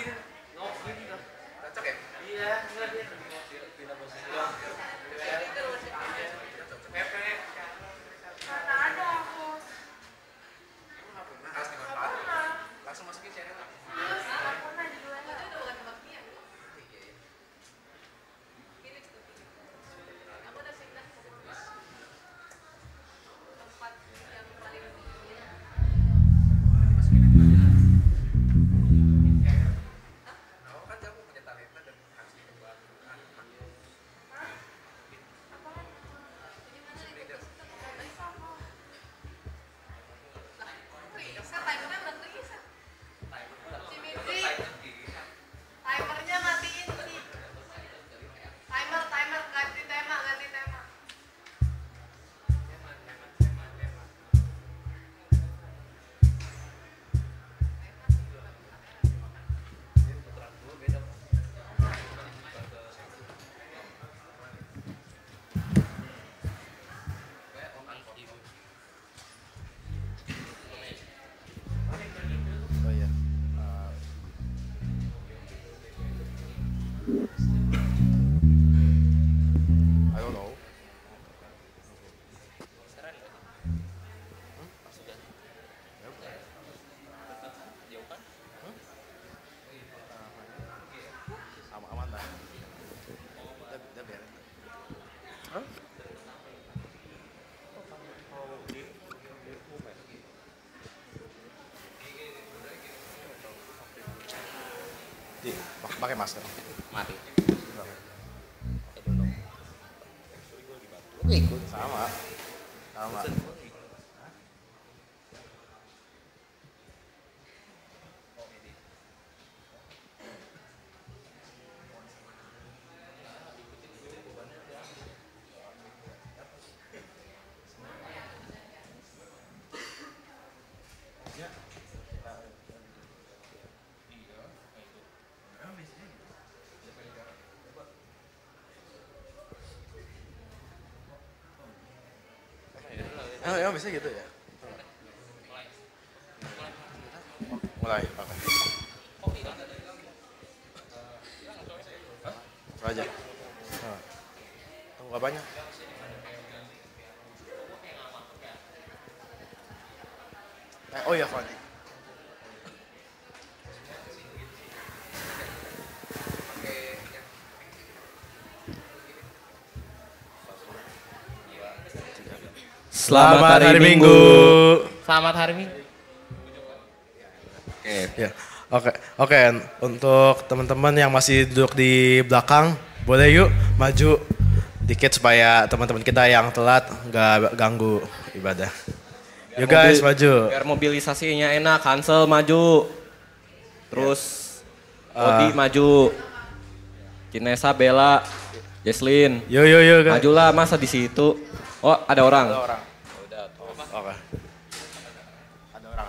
Cocok ya? Iya, enggak dia pindah posisi doang. Mana ada aku. Harus dimanfaatkan. Langsung masukin channel. Nggak pernah di luar. Aku kan jago punya talenta dan harus dikembangkan. Timernya matiin sih. Timer ganti tema. Oh iya. I don't know. Aman lah. Udah biarin. Hah? Pakai masker. Mati. Lu ikut sama. Emang biasanya gitu ya? Mulai, oke. Aja. Tunggu apanya? Oh iya, Fadi. Selamat hari Minggu. Selamat hari Minggu. Ya. Oke. Untuk teman-teman yang masih duduk di belakang, boleh yuk maju dikit supaya teman-teman kita yang telat nggak ganggu ibadah. Yuk guys, maju. Biar mobilisasinya enak, Hansel maju. Terus Odi maju. Cinesa, Bella, Jesslyn. Yo guys. Majulah, masa di situ. Oh, ada orang. Oke. Ada orang.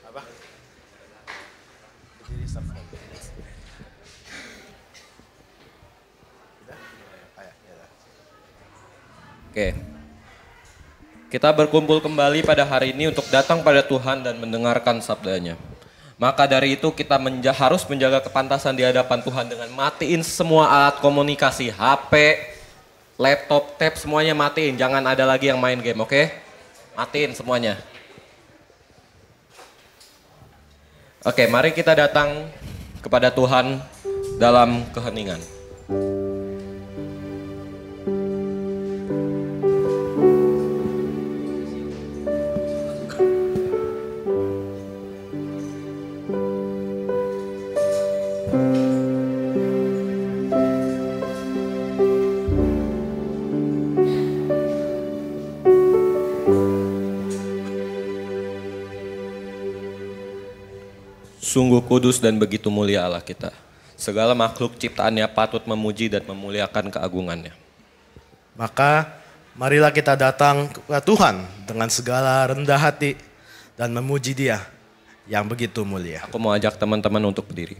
Apa? Berdiri stop. Udah? Ya. Oke. Kita berkumpul kembali pada hari ini untuk datang pada Tuhan dan mendengarkan sabdanya. Maka dari itu kita harus menjaga kepantasan di hadapan Tuhan dengan matiin semua alat komunikasi, HP, laptop, tab, semuanya matiin. Jangan ada lagi yang main game, oke? Matiin semuanya. Oke, mari kita datang kepada Tuhan dalam keheningan. Sungguh kudus dan begitu mulia Allah kita. Segala makhluk ciptaannya patut memuji dan memuliakan keagungannya. Maka marilah kita datang ke Tuhan dengan segala rendah hati dan memuji Dia yang begitu mulia. Aku mau ajak teman-teman untuk berdiri.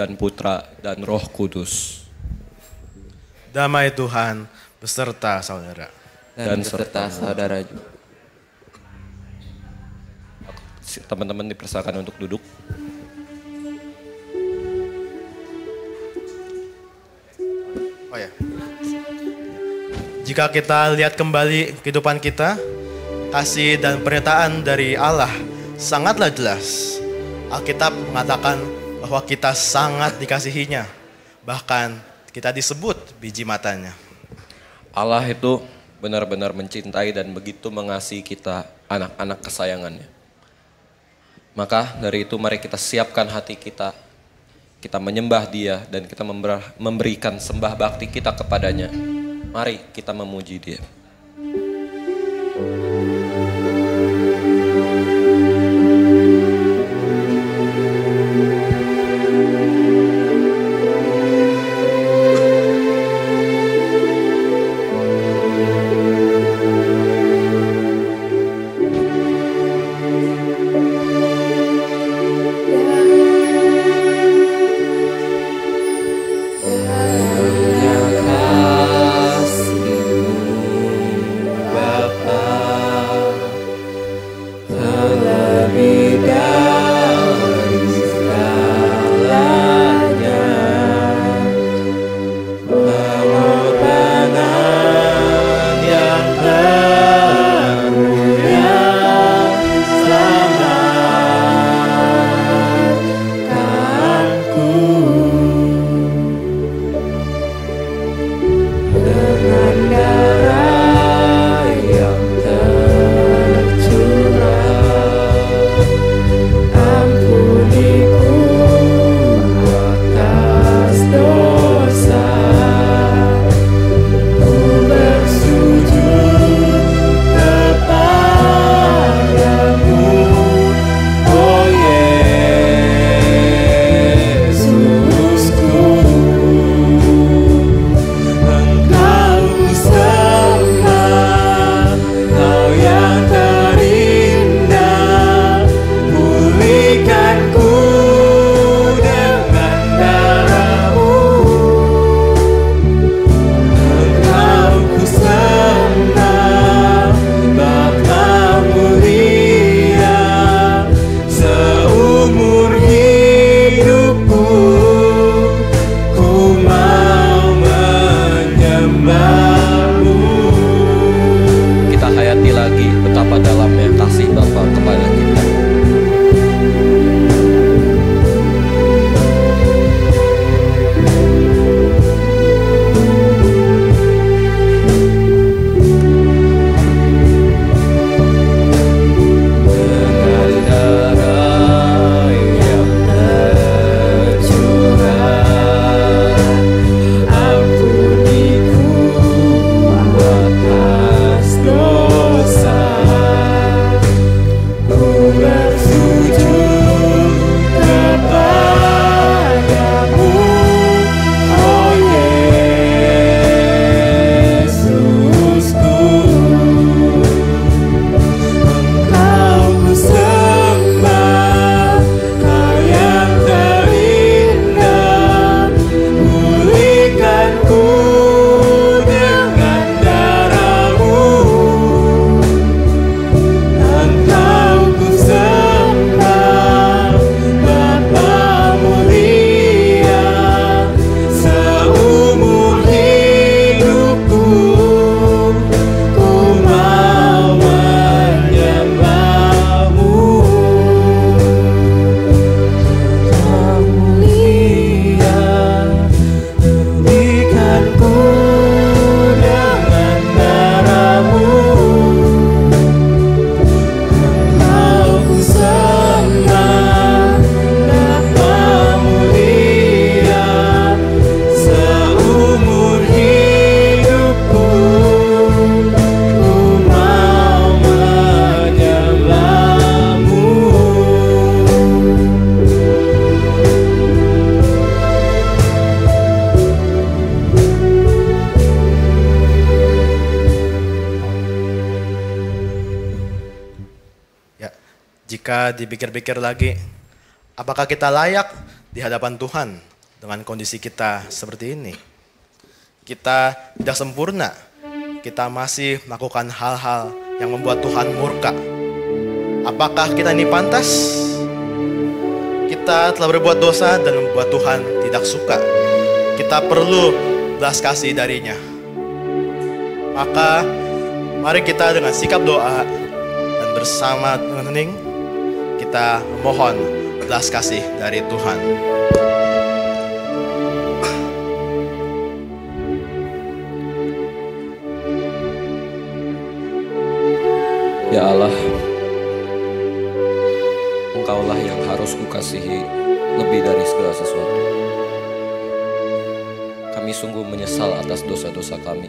dan Putra, dan Roh Kudus. Damai Tuhan beserta saudara. Dan serta saudara juga. Teman-teman dipersilakan untuk duduk. Oh ya. Jika kita lihat kembali kehidupan kita, kasih dan pernyataan dari Allah sangatlah jelas. Alkitab mengatakan bahwa kita sangat dikasihinya. Bahkan kita disebut biji matanya. Allah itu benar-benar mencintai dan begitu mengasihi kita, anak-anak kesayangannya. Maka dari itu mari kita siapkan hati kita. Kita menyembah Dia dan kita memberikan sembah bakti kita kepadanya. Mari kita memuji Dia. Jika dipikir-pikir lagi, apakah kita layak di hadapan Tuhan dengan kondisi kita seperti ini. Kita tidak sempurna. Kita masih melakukan hal-hal yang membuat Tuhan murka. Apakah kita ini pantas? Kita telah berbuat dosa dan membuat Tuhan tidak suka. Kita perlu belas kasih darinya. Maka mari kita dengan sikap doa dan bersama dengan hening kita mohon belas kasih dari Tuhan. Ya Allah, Engkaulah yang harus kukasihi lebih dari segala sesuatu. Kami sungguh menyesal atas dosa-dosa kami.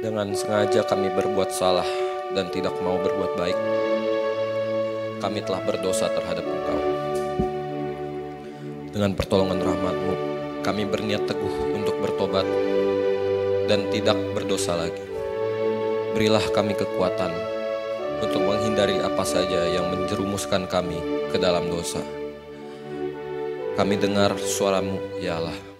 Dengan sengaja kami berbuat salah dan tidak mau berbuat baik. Kami telah berdosa terhadap Engkau. Dengan pertolongan rahmat-Mu, kami berniat teguh untuk bertobat dan tidak berdosa lagi. Berilah kami kekuatan untuk menghindari apa saja yang menjerumuskan kami ke dalam dosa. Kami dengar suara-Mu, ya Allah.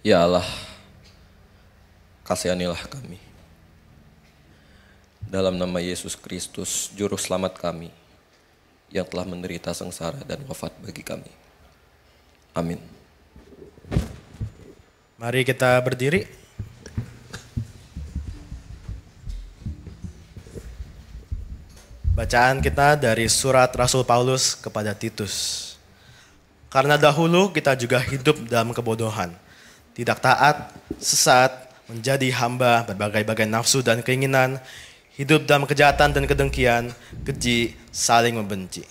Ya Allah, kasihanilah kami. Dalam nama Yesus Kristus, Juru Selamat kami, yang telah menderita sengsara dan wafat bagi kami. Amin. Mari kita berdiri. Bacaan kita dari surat Rasul Paulus kepada Titus. Karena dahulu kita juga hidup dalam kebodohan, tidak taat, sesat, menjadi hamba berbagai-bagai nafsu dan keinginan, hidup dalam kejahatan dan kedengkian, keji, saling membenci.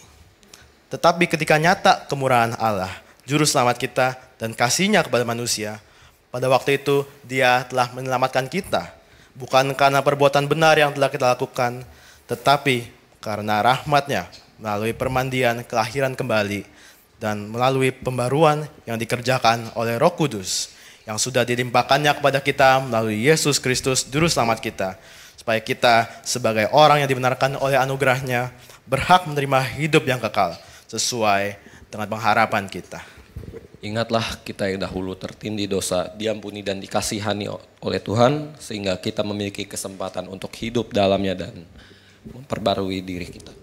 Tetapi ketika nyata kemurahan Allah, Juru Selamat kita dan kasih-Nya kepada manusia, pada waktu itu Dia telah menyelamatkan kita, bukan karena perbuatan benar yang telah kita lakukan, tetapi karena rahmat-Nya melalui permandian kelahiran kembali dan melalui pembaruan yang dikerjakan oleh Roh Kudus yang sudah dilimpahkannya kepada kita melalui Yesus Kristus, Juru Selamat kita, supaya kita sebagai orang yang dibenarkan oleh anugerah-Nya berhak menerima hidup yang kekal sesuai dengan pengharapan kita. Ingatlah kita yang dahulu tertindih dosa, diampuni dan dikasihani oleh Tuhan, sehingga kita memiliki kesempatan untuk hidup dalamnya dan memperbarui diri kita.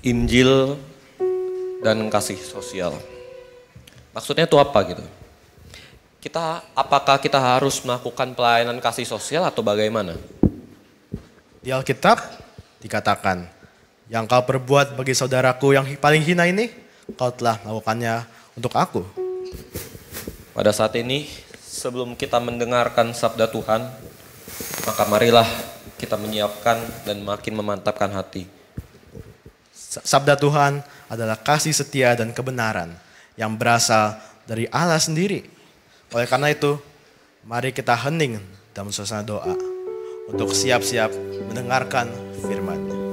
Injil dan kasih sosial. Maksudnya itu apa gitu? Apakah kita harus melakukan pelayanan kasih sosial atau bagaimana? Di Alkitab dikatakan, yang kau perbuat bagi saudaraku yang paling hina ini, kau telah melakukannya untuk aku. Pada saat ini, sebelum kita mendengarkan sabda Tuhan, maka marilah kita menyiapkan dan makin memantapkan hati. Sabda Tuhan adalah kasih setia dan kebenaran yang berasal dari Allah sendiri. Oleh karena itu, mari kita hening dalam suasana doa untuk siap-siap mendengarkan firman-Nya.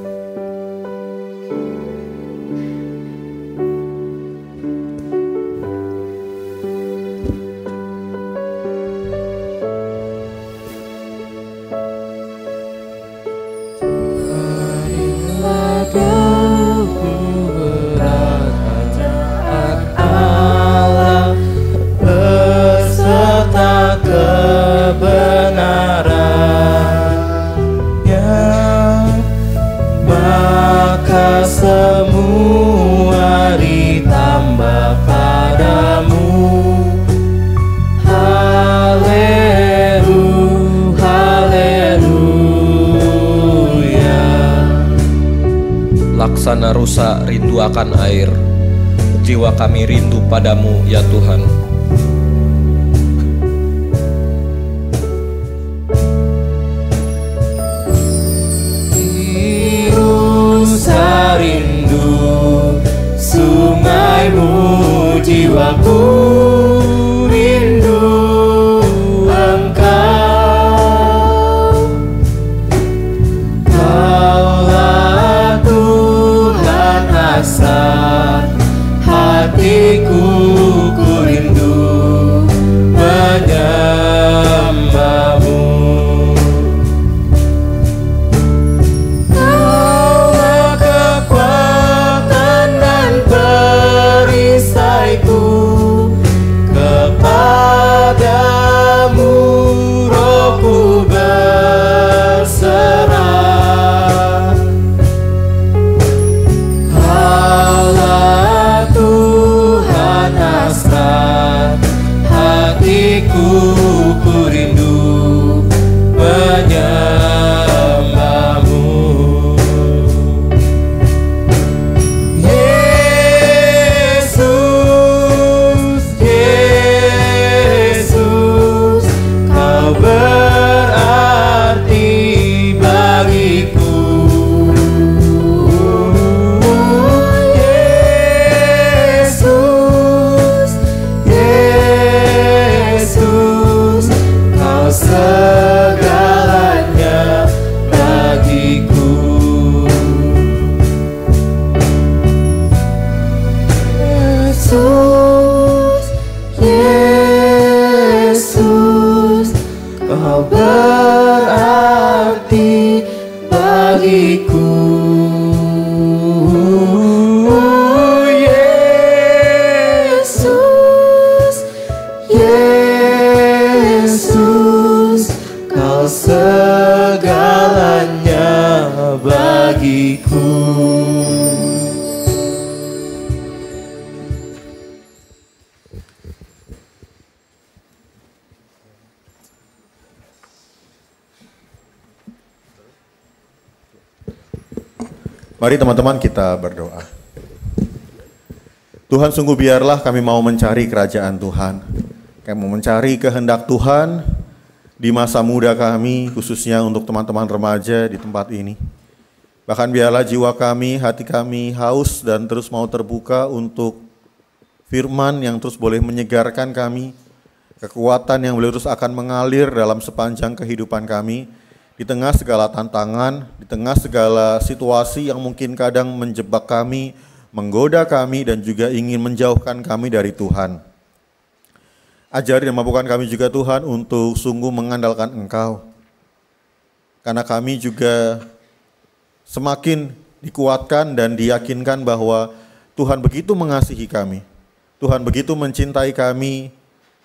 Laksana rusa rindu akan air, jiwa kami rindu padamu ya Tuhan. Rusa rindu sungaimu, jiwaku rindu Engkau. Kaulah Tuhan hasrat hatiku, ku rindu menyembahmu. Kaulah kekuatan dan perisaiku, kepadamu rohku berserah. Allah Tuhan Mari teman-teman kita berdoa. Tuhan, sungguh biarlah kami mau mencari kerajaan Tuhan. Kami mau mencari kehendak Tuhan di masa muda kami, khususnya untuk teman-teman remaja di tempat ini. Bahkan biarlah jiwa kami, hati kami haus dan terus mau terbuka untuk firman yang terus boleh menyegarkan kami, kekuatan yang boleh terus akan mengalir dalam sepanjang kehidupan kami, di tengah segala tantangan, di tengah segala situasi yang mungkin kadang menjebak kami, menggoda kami, dan juga ingin menjauhkan kami dari Tuhan. Ajari dan mampukan kami juga Tuhan untuk sungguh mengandalkan Engkau. Karena kami juga semakin dikuatkan dan diyakinkan bahwa Tuhan begitu mengasihi kami. Tuhan begitu mencintai kami,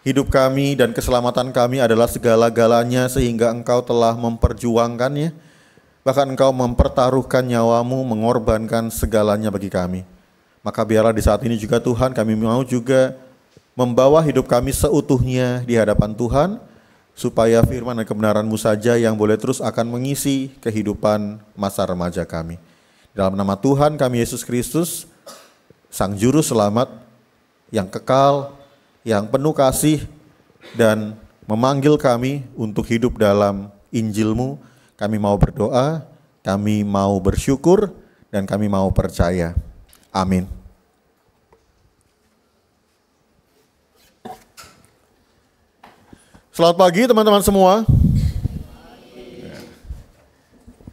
hidup kami dan keselamatan kami adalah segala-galanya sehingga Engkau telah memperjuangkannya. Bahkan Engkau mempertaruhkan nyawamu, mengorbankan segalanya bagi kami. Maka biarlah di saat ini juga Tuhan kami mau juga membawa hidup kami seutuhnya di hadapan Tuhan, supaya firman dan kebenaran-Mu saja yang boleh terus akan mengisi kehidupan masa remaja kami. Dalam nama Tuhan kami Yesus Kristus, Sang Juru Selamat, yang kekal, yang penuh kasih, dan memanggil kami untuk hidup dalam Injil-Mu, kami mau berdoa, kami mau bersyukur, dan kami mau percaya. Amin. Selamat pagi teman-teman semua.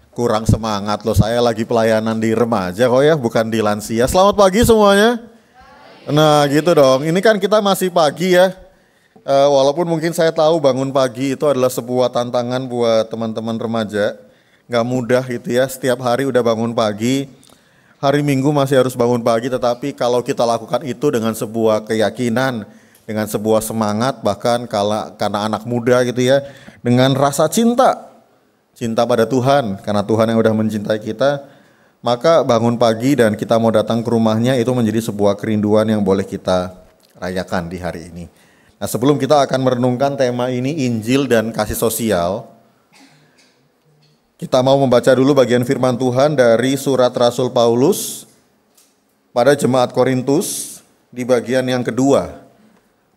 Kurang semangat loh, saya lagi pelayanan di remaja kok ya, bukan di lansia. Selamat pagi semuanya. Nah gitu dong, ini kan kita masih pagi ya. Walaupun mungkin saya tahu bangun pagi itu adalah sebuah tantangan buat teman-teman remaja. Gak mudah gitu ya, setiap hari udah bangun pagi. Hari Minggu masih harus bangun pagi, tetapi kalau kita lakukan itu dengan sebuah keyakinan, dengan sebuah semangat, bahkan karena anak muda gitu ya, dengan rasa cinta pada Tuhan, karena Tuhan yang udah mencintai kita, maka bangun pagi dan kita mau datang ke rumahnya itu menjadi sebuah kerinduan yang boleh kita rayakan di hari ini. Nah, sebelum kita akan merenungkan tema ini, Injil dan kasih sosial, kita mau membaca dulu bagian firman Tuhan dari surat Rasul Paulus pada jemaat Korintus di bagian yang kedua.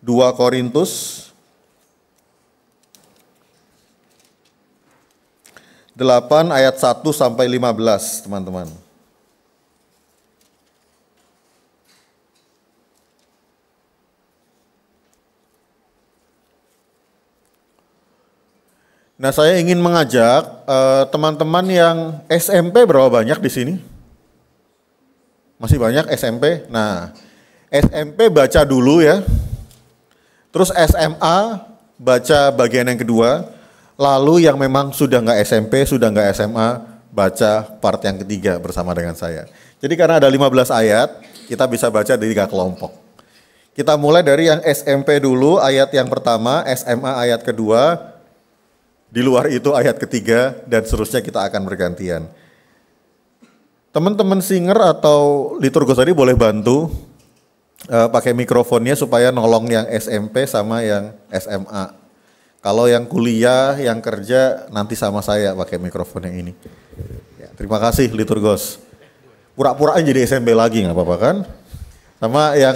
2 Korintus 8 ayat 1 sampai 15, teman-teman. Nah, saya ingin mengajak teman-teman yang SMP, berapa banyak di sini? Masih banyak SMP? Nah, SMP baca dulu ya. Terus SMA baca bagian yang kedua. Lalu yang memang sudah nggak SMP, sudah nggak SMA, baca part yang ketiga bersama dengan saya. Jadi karena ada 15 ayat, kita bisa baca di 3 kelompok. Kita mulai dari yang SMP dulu, ayat yang pertama, SMA ayat kedua, di luar itu ayat ketiga, dan seterusnya kita akan bergantian. Teman-teman singer atau liturgos tadi boleh bantu pakai mikrofonnya supaya nolong yang SMP sama yang SMA. Kalau yang kuliah, yang kerja, nanti sama saya pakai mikrofon yang ini. Ya, terima kasih liturgos. Pura-pura jadi SMP lagi nggak apa-apa kan? Sama yang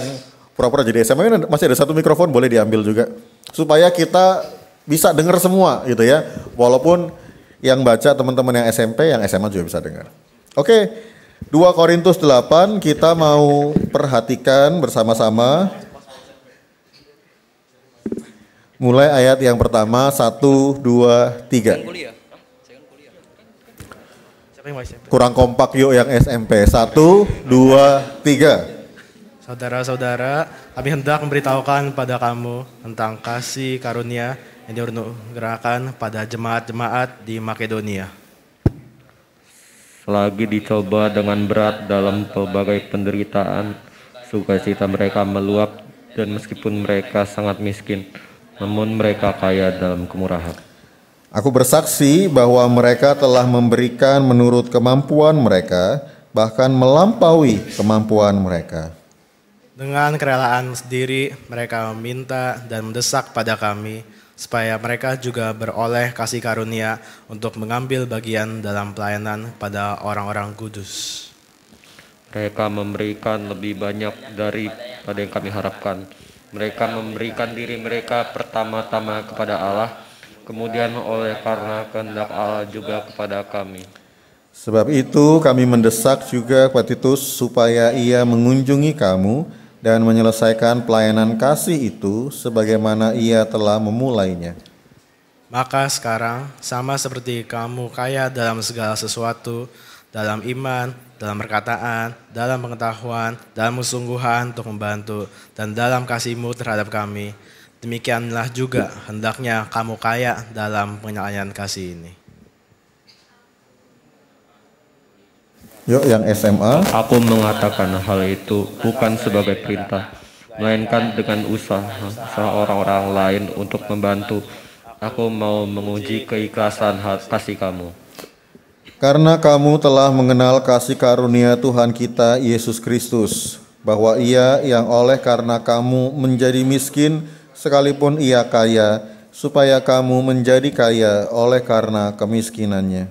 pura-pura jadi SMA, masih ada 1 mikrofon, boleh diambil juga. Supaya kita bisa dengar semua gitu ya. Walaupun yang baca teman-teman yang SMP, yang SMA juga bisa dengar. Oke, 2 Korintus 8 kita mau perhatikan bersama-sama. Mulai ayat yang pertama, 1, 2, 3. Kurang kompak yuk yang SMP. 1, 2, 3. Saudara-saudara, kami hendak memberitahukan pada kamu tentang kasih karunia yang dianugerahkan pada jemaat-jemaat di Makedonia. Selagi dicoba dengan berat dalam pelbagai penderitaan, sukacita mereka meluap, dan meskipun mereka sangat miskin, namun mereka kaya dalam kemurahan. Aku bersaksi bahwa mereka telah memberikan menurut kemampuan mereka, bahkan melampaui kemampuan mereka. Dengan kerelaan sendiri, mereka meminta dan mendesak pada kami, supaya mereka juga beroleh kasih karunia untuk mengambil bagian dalam pelayanan pada orang-orang kudus. Mereka memberikan lebih banyak daripada yang kami harapkan. Mereka memberikan diri mereka pertama-tama kepada Allah, kemudian oleh karena kehendak Allah juga kepada kami. Sebab itu kami mendesak juga kepada Titus supaya ia mengunjungi kamu dan menyelesaikan pelayanan kasih itu sebagaimana ia telah memulainya. Maka sekarang sama seperti kamu kaya dalam segala sesuatu, dalam iman, dalam perkataan, dalam pengetahuan, dalam kesungguhan untuk membantu, dan dalam kasihmu terhadap kami, demikianlah juga hendaknya kamu kaya dalam penyelesaian kasih ini. Yuk yang SMA. Aku mengatakan hal itu bukan sebagai perintah, melainkan dengan usaha orang-orang lain untuk membantu. Aku mau menguji keikhlasan kasih kamu. Karena kamu telah mengenal kasih karunia Tuhan kita Yesus Kristus, bahwa Ia yang oleh karena kamu menjadi miskin sekalipun Ia kaya, supaya kamu menjadi kaya oleh karena kemiskinannya.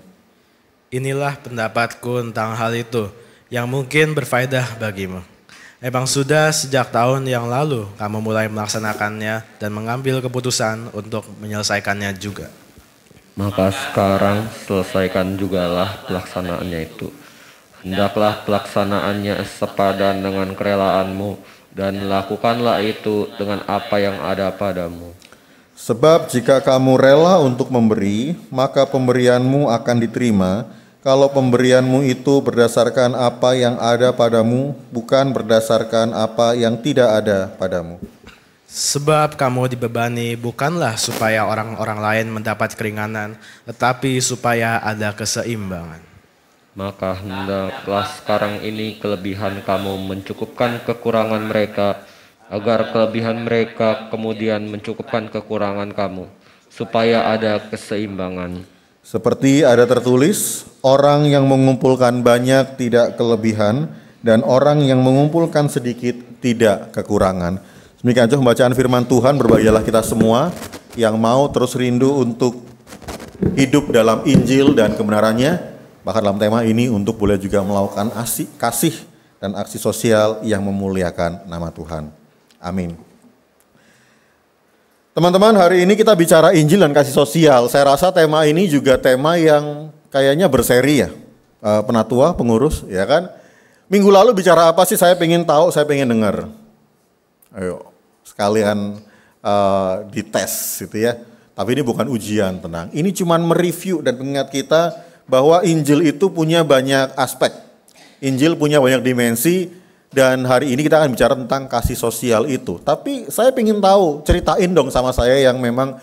Inilah pendapatku tentang hal itu yang mungkin berfaedah bagimu. Memang sudah sejak tahun yang lalu kamu mulai melaksanakannya dan mengambil keputusan untuk menyelesaikannya juga. Maka sekarang selesaikan jugalah pelaksanaannya itu. Hendaklah pelaksanaannya sepadan dengan kerelaanmu dan lakukanlah itu dengan apa yang ada padamu. Sebab jika kamu rela untuk memberi, maka pemberianmu akan diterima, kalau pemberianmu itu berdasarkan apa yang ada padamu, bukan berdasarkan apa yang tidak ada padamu. Sebab kamu dibebani bukanlah supaya orang-orang lain mendapat keringanan, tetapi supaya ada keseimbangan. Maka hendaklah sekarang ini kelebihan kamu mencukupkan kekurangan mereka, agar kelebihan mereka kemudian mencukupkan kekurangan kamu, supaya ada keseimbangan. Seperti ada tertulis, orang yang mengumpulkan banyak tidak kelebihan, dan orang yang mengumpulkan sedikit tidak kekurangan. Demikian juga pembacaan firman Tuhan. Berbahagialah kita semua yang mau terus rindu untuk hidup dalam Injil dan kebenarannya. Bahkan dalam tema ini untuk boleh juga melakukan kasih dan aksi sosial yang memuliakan nama Tuhan. Amin. Teman-teman, hari ini kita bicara Injil dan kasih sosial. Saya rasa tema ini juga tema yang kayaknya berseri ya. Penatua, pengurus, ya kan? Minggu lalu bicara apa sih? Saya pengen tahu, saya pengen dengar. Ayo, sekalian dites gitu ya. Tapi ini bukan ujian, tenang. Ini cuma mereview dan mengingat kita bahwa Injil itu punya banyak aspek. Injil punya banyak dimensi. Dan hari ini kita akan bicara tentang kasih sosial itu. Tapi saya ingin tahu, ceritain dong sama saya yang memang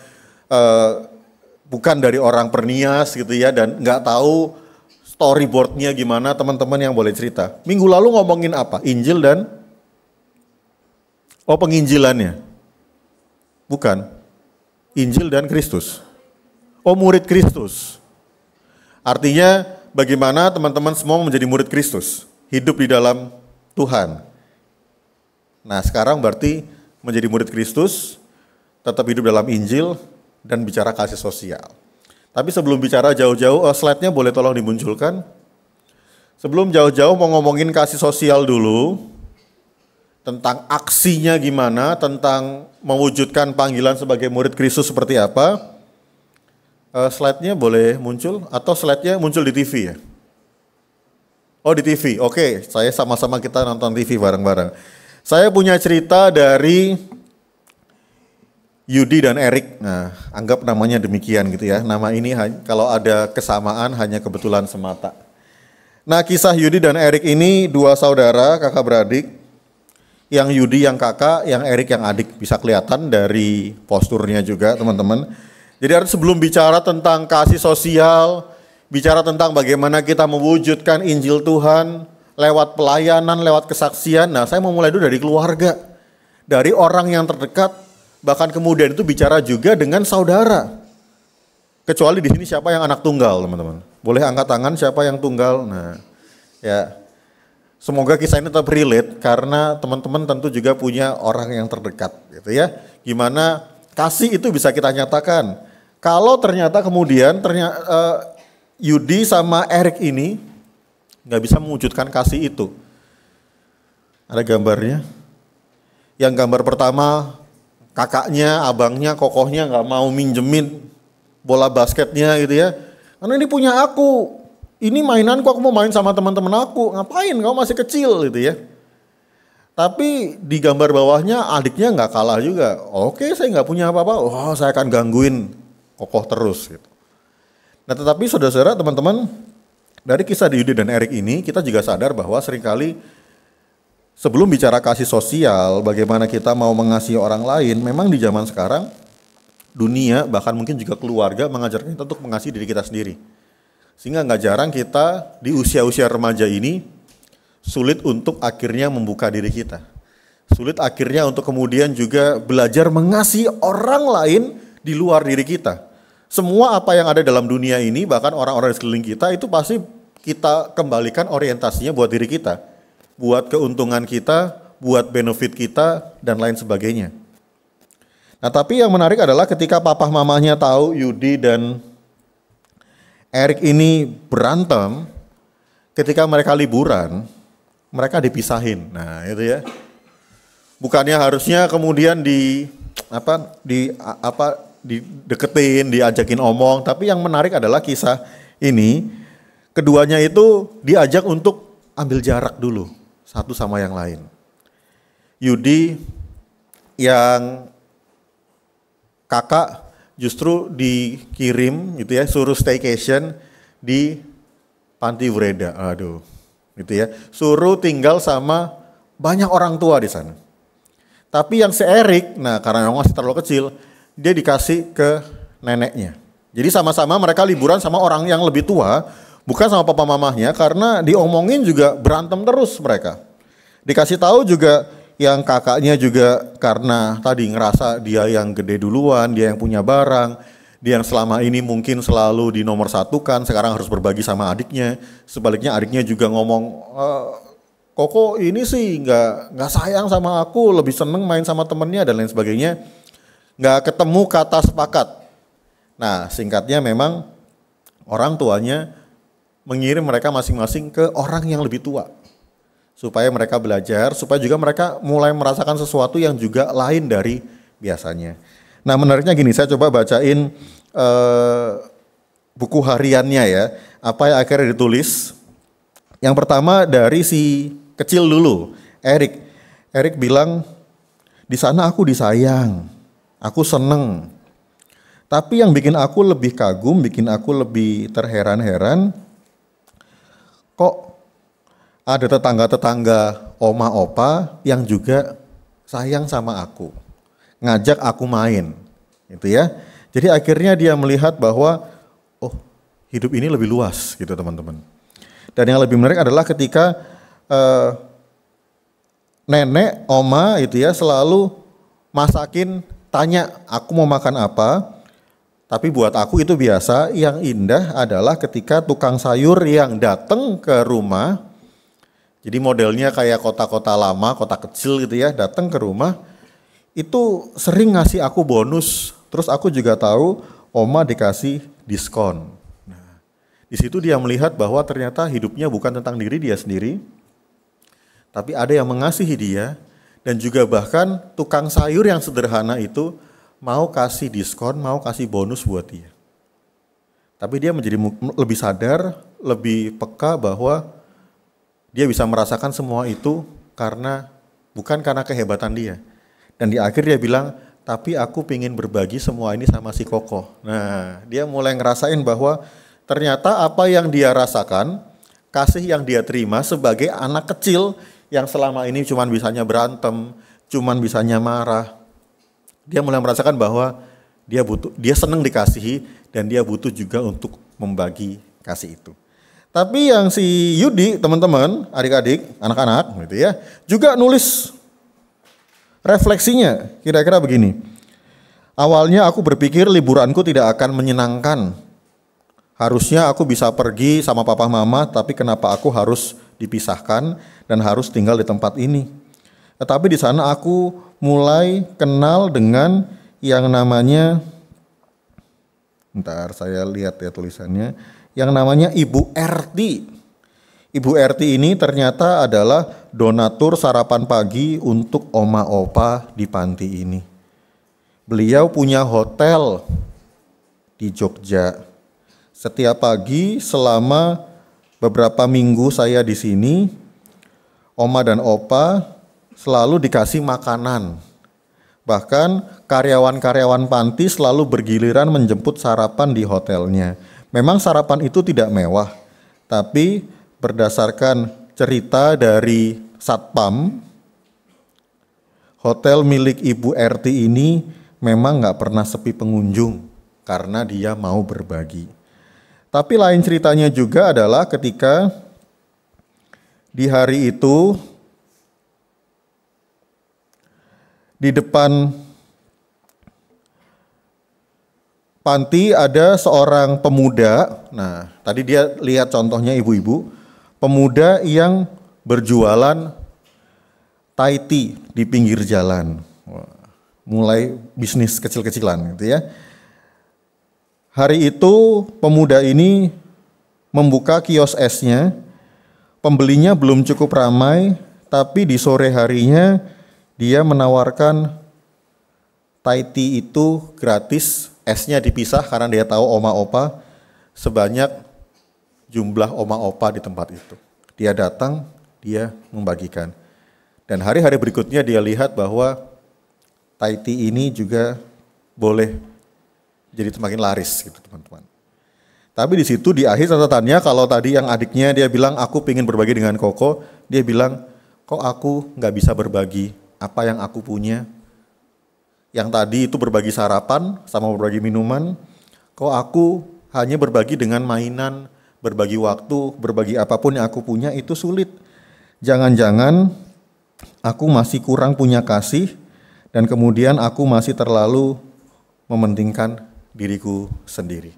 bukan dari orang Pernias gitu ya. Dan nggak tahu storyboardnya gimana, teman-teman yang boleh cerita. Minggu lalu ngomongin apa? Injil dan? Oh, penginjilannya? Bukan. Injil dan Kristus. Oh, murid Kristus. Artinya bagaimana teman-teman semua menjadi murid Kristus. Hidup di dalam Tuhan. Nah, sekarang berarti menjadi murid Kristus, tetap hidup dalam Injil, dan bicara kasih sosial. Tapi sebelum bicara jauh-jauh, slide-nya boleh tolong dimunculkan. Sebelum jauh-jauh mau ngomongin kasih sosial dulu, tentang aksinya gimana, tentang mewujudkan panggilan sebagai murid Kristus seperti apa. Slide-nya boleh muncul, atau slide-nya muncul di TV ya? Oh, di TV, oke. Saya sama-sama kita nonton TV bareng-bareng. Saya punya cerita dari Yudi dan Erik. Nah, anggap namanya demikian gitu ya. Nama ini kalau ada kesamaan hanya kebetulan semata. Nah, kisah Yudi dan Erik ini dua saudara, kakak beradik. Yang Yudi yang kakak, yang Erik yang adik. Bisa kelihatan dari posturnya juga, teman-teman. Jadi sebelum bicara tentang kasih sosial, bicara tentang bagaimana kita mewujudkan Injil Tuhan lewat pelayanan, lewat kesaksian. Nah, saya mau mulai dulu dari keluarga. Dari orang yang terdekat, bahkan kemudian itu bicara juga dengan saudara. Kecuali di sini siapa yang anak tunggal, teman-teman. Boleh angkat tangan siapa yang tunggal. Nah, ya. Semoga kisah ini tetap relate karena teman-teman tentu juga punya orang yang terdekat gitu ya. Gimana kasih itu bisa kita nyatakan. Kalau ternyata kemudian Yudi sama Erik ini nggak bisa mewujudkan kasih itu. Ada gambarnya. Yang gambar pertama, kakaknya, abangnya, kokohnya nggak mau minjemin bola basketnya gitu ya. Karena ini punya aku, ini mainanku, aku mau main sama teman-teman aku. Ngapain, kamu masih kecil gitu ya. Tapi di gambar bawahnya adiknya nggak kalah juga. Oke, saya nggak punya apa-apa, saya akan gangguin kokoh terus gitu. Nah tetapi saudara-saudara, teman-teman, dari kisah Yudi dan Erik ini kita juga sadar bahwa seringkali sebelum bicara kasih sosial, bagaimana kita mau mengasihi orang lain, memang di zaman sekarang dunia bahkan mungkin juga keluarga mengajarkan kita untuk mengasihi diri kita sendiri. Sehingga nggak jarang kita di usia-usia remaja ini sulit untuk akhirnya membuka diri kita. Sulit akhirnya untuk kemudian juga belajar mengasihi orang lain di luar diri kita. Semua apa yang ada dalam dunia ini, bahkan orang-orang di sekeliling kita, itu pasti kita kembalikan orientasinya buat diri kita. Buat keuntungan kita, buat benefit kita, dan lain sebagainya. Nah tapi yang menarik adalah ketika papa mamanya tahu Yudi dan Erik ini berantem, ketika mereka liburan, mereka dipisahin. Nah itu ya. Bukannya harusnya kemudian dideketin, diajakin omong, tapi yang menarik adalah kisah ini, keduanya itu diajak untuk ambil jarak dulu satu sama yang lain. Yudi yang kakak justru dikirim gitu ya, suruh staycation di Panti Breda. Aduh, gitu ya. Suruh tinggal sama banyak orang tua di sana. Tapi yang si Erik, nah karena masih terlalu kecil, dia dikasih ke neneknya. Jadi sama-sama mereka liburan sama orang yang lebih tua, bukan sama papa mamahnya, karena diomongin juga berantem terus mereka. Dikasih tahu juga yang kakaknya juga karena tadi ngerasa dia yang gede duluan, dia yang punya barang, dia yang selama ini mungkin selalu dinomorsatukan, sekarang harus berbagi sama adiknya. Sebaliknya adiknya juga ngomong, Koko ini sih nggak sayang sama aku, lebih seneng main sama temennya dan lain sebagainya. Nggak ketemu kata sepakat. Nah singkatnya memang orang tuanya mengirim mereka masing-masing ke orang yang lebih tua. Supaya mereka belajar, supaya juga mereka mulai merasakan sesuatu yang juga lain dari biasanya. Nah menariknya gini, saya coba bacain buku hariannya ya, apa yang akhirnya ditulis. Yang pertama dari si kecil dulu, Erik. Erik bilang, di sana aku disayang, aku seneng. Tapi yang bikin aku lebih kagum, bikin aku lebih terheran-heran, kok ada tetangga-tetangga oma opa yang juga sayang sama aku, ngajak aku main, gitu ya. Jadi akhirnya dia melihat bahwa, oh hidup ini lebih luas gitu teman-teman. Dan yang lebih menarik adalah ketika nenek, oma itu ya selalu masakin, tanya aku mau makan apa. Tapi buat aku itu biasa, yang indah adalah ketika tukang sayur yang datang ke rumah. Jadi modelnya kayak kota-kota lama, kota kecil gitu ya, datang ke rumah, itu sering ngasih aku bonus. Terus aku juga tahu oma dikasih diskon. Nah, di situ dia melihat bahwa ternyata hidupnya bukan tentang diri dia sendiri, tapi ada yang mengasihi dia, dan juga bahkan tukang sayur yang sederhana itu mau kasih diskon, mau kasih bonus buat dia. Tapi dia menjadi lebih sadar, lebih peka bahwa dia bisa merasakan semua itu bukan karena kehebatan dia. Dan di akhir dia bilang, tapi aku pingin berbagi semua ini sama si Koko. Nah, dia mulai ngerasain bahwa ternyata apa yang dia rasakan, kasih yang dia terima sebagai anak kecil yang selama ini cuman bisanya berantem, cuman bisanya marah. Dia mulai merasakan bahwa dia senang dikasihi dan dia butuh juga untuk membagi kasih itu. Tapi yang si Yudi, teman-teman, adik-adik, anak-anak gitu ya, juga nulis refleksinya kira-kira begini. Awalnya aku berpikir liburanku tidak akan menyenangkan. Harusnya aku bisa pergi sama papa mama, tapi kenapa aku harus dipisahkan dan harus tinggal di tempat ini. Tetapi di sana aku mulai kenal dengan yang namanya, bentar saya lihat ya tulisannya, yang namanya Ibu Erti. Ibu RT ini ternyata adalah donatur sarapan pagi untuk oma opa di panti ini. Beliau punya hotel di Jogja. Setiap pagi selama beberapa minggu saya di sini, oma dan opa selalu dikasih makanan. Bahkan karyawan-karyawan panti selalu bergiliran menjemput sarapan di hotelnya. Memang sarapan itu tidak mewah, tapi berdasarkan cerita dari Satpam, hotel milik Ibu RT ini memang nggak pernah sepi pengunjung karena dia mau berbagi. Tapi lain ceritanya juga adalah ketika di hari itu di depan panti ada seorang pemuda. Nah, tadi dia lihat contohnya ibu-ibu, pemuda yang berjualan Thai tea di pinggir jalan. Mulai bisnis kecil-kecilan gitu ya. Hari itu pemuda ini membuka kios esnya, pembelinya belum cukup ramai, tapi di sore harinya dia menawarkan Thai tea itu gratis, esnya dipisah karena dia tahu oma opa sebanyak jumlah oma opa di tempat itu. Dia datang, dia membagikan. Dan hari-hari berikutnya dia lihat bahwa Thai tea ini juga boleh jadi semakin laris gitu teman-teman. Tapi di situ di akhir catatannya, kalau tadi yang adiknya dia bilang aku pengen berbagi dengan Koko, dia bilang kok aku nggak bisa berbagi apa yang aku punya. Yang tadi itu berbagi sarapan sama berbagi minuman, kok aku hanya berbagi dengan mainan, berbagi waktu, berbagi apapun yang aku punya itu sulit. Jangan-jangan aku masih kurang punya kasih dan kemudian aku masih terlalu mementingkan diriku sendiri.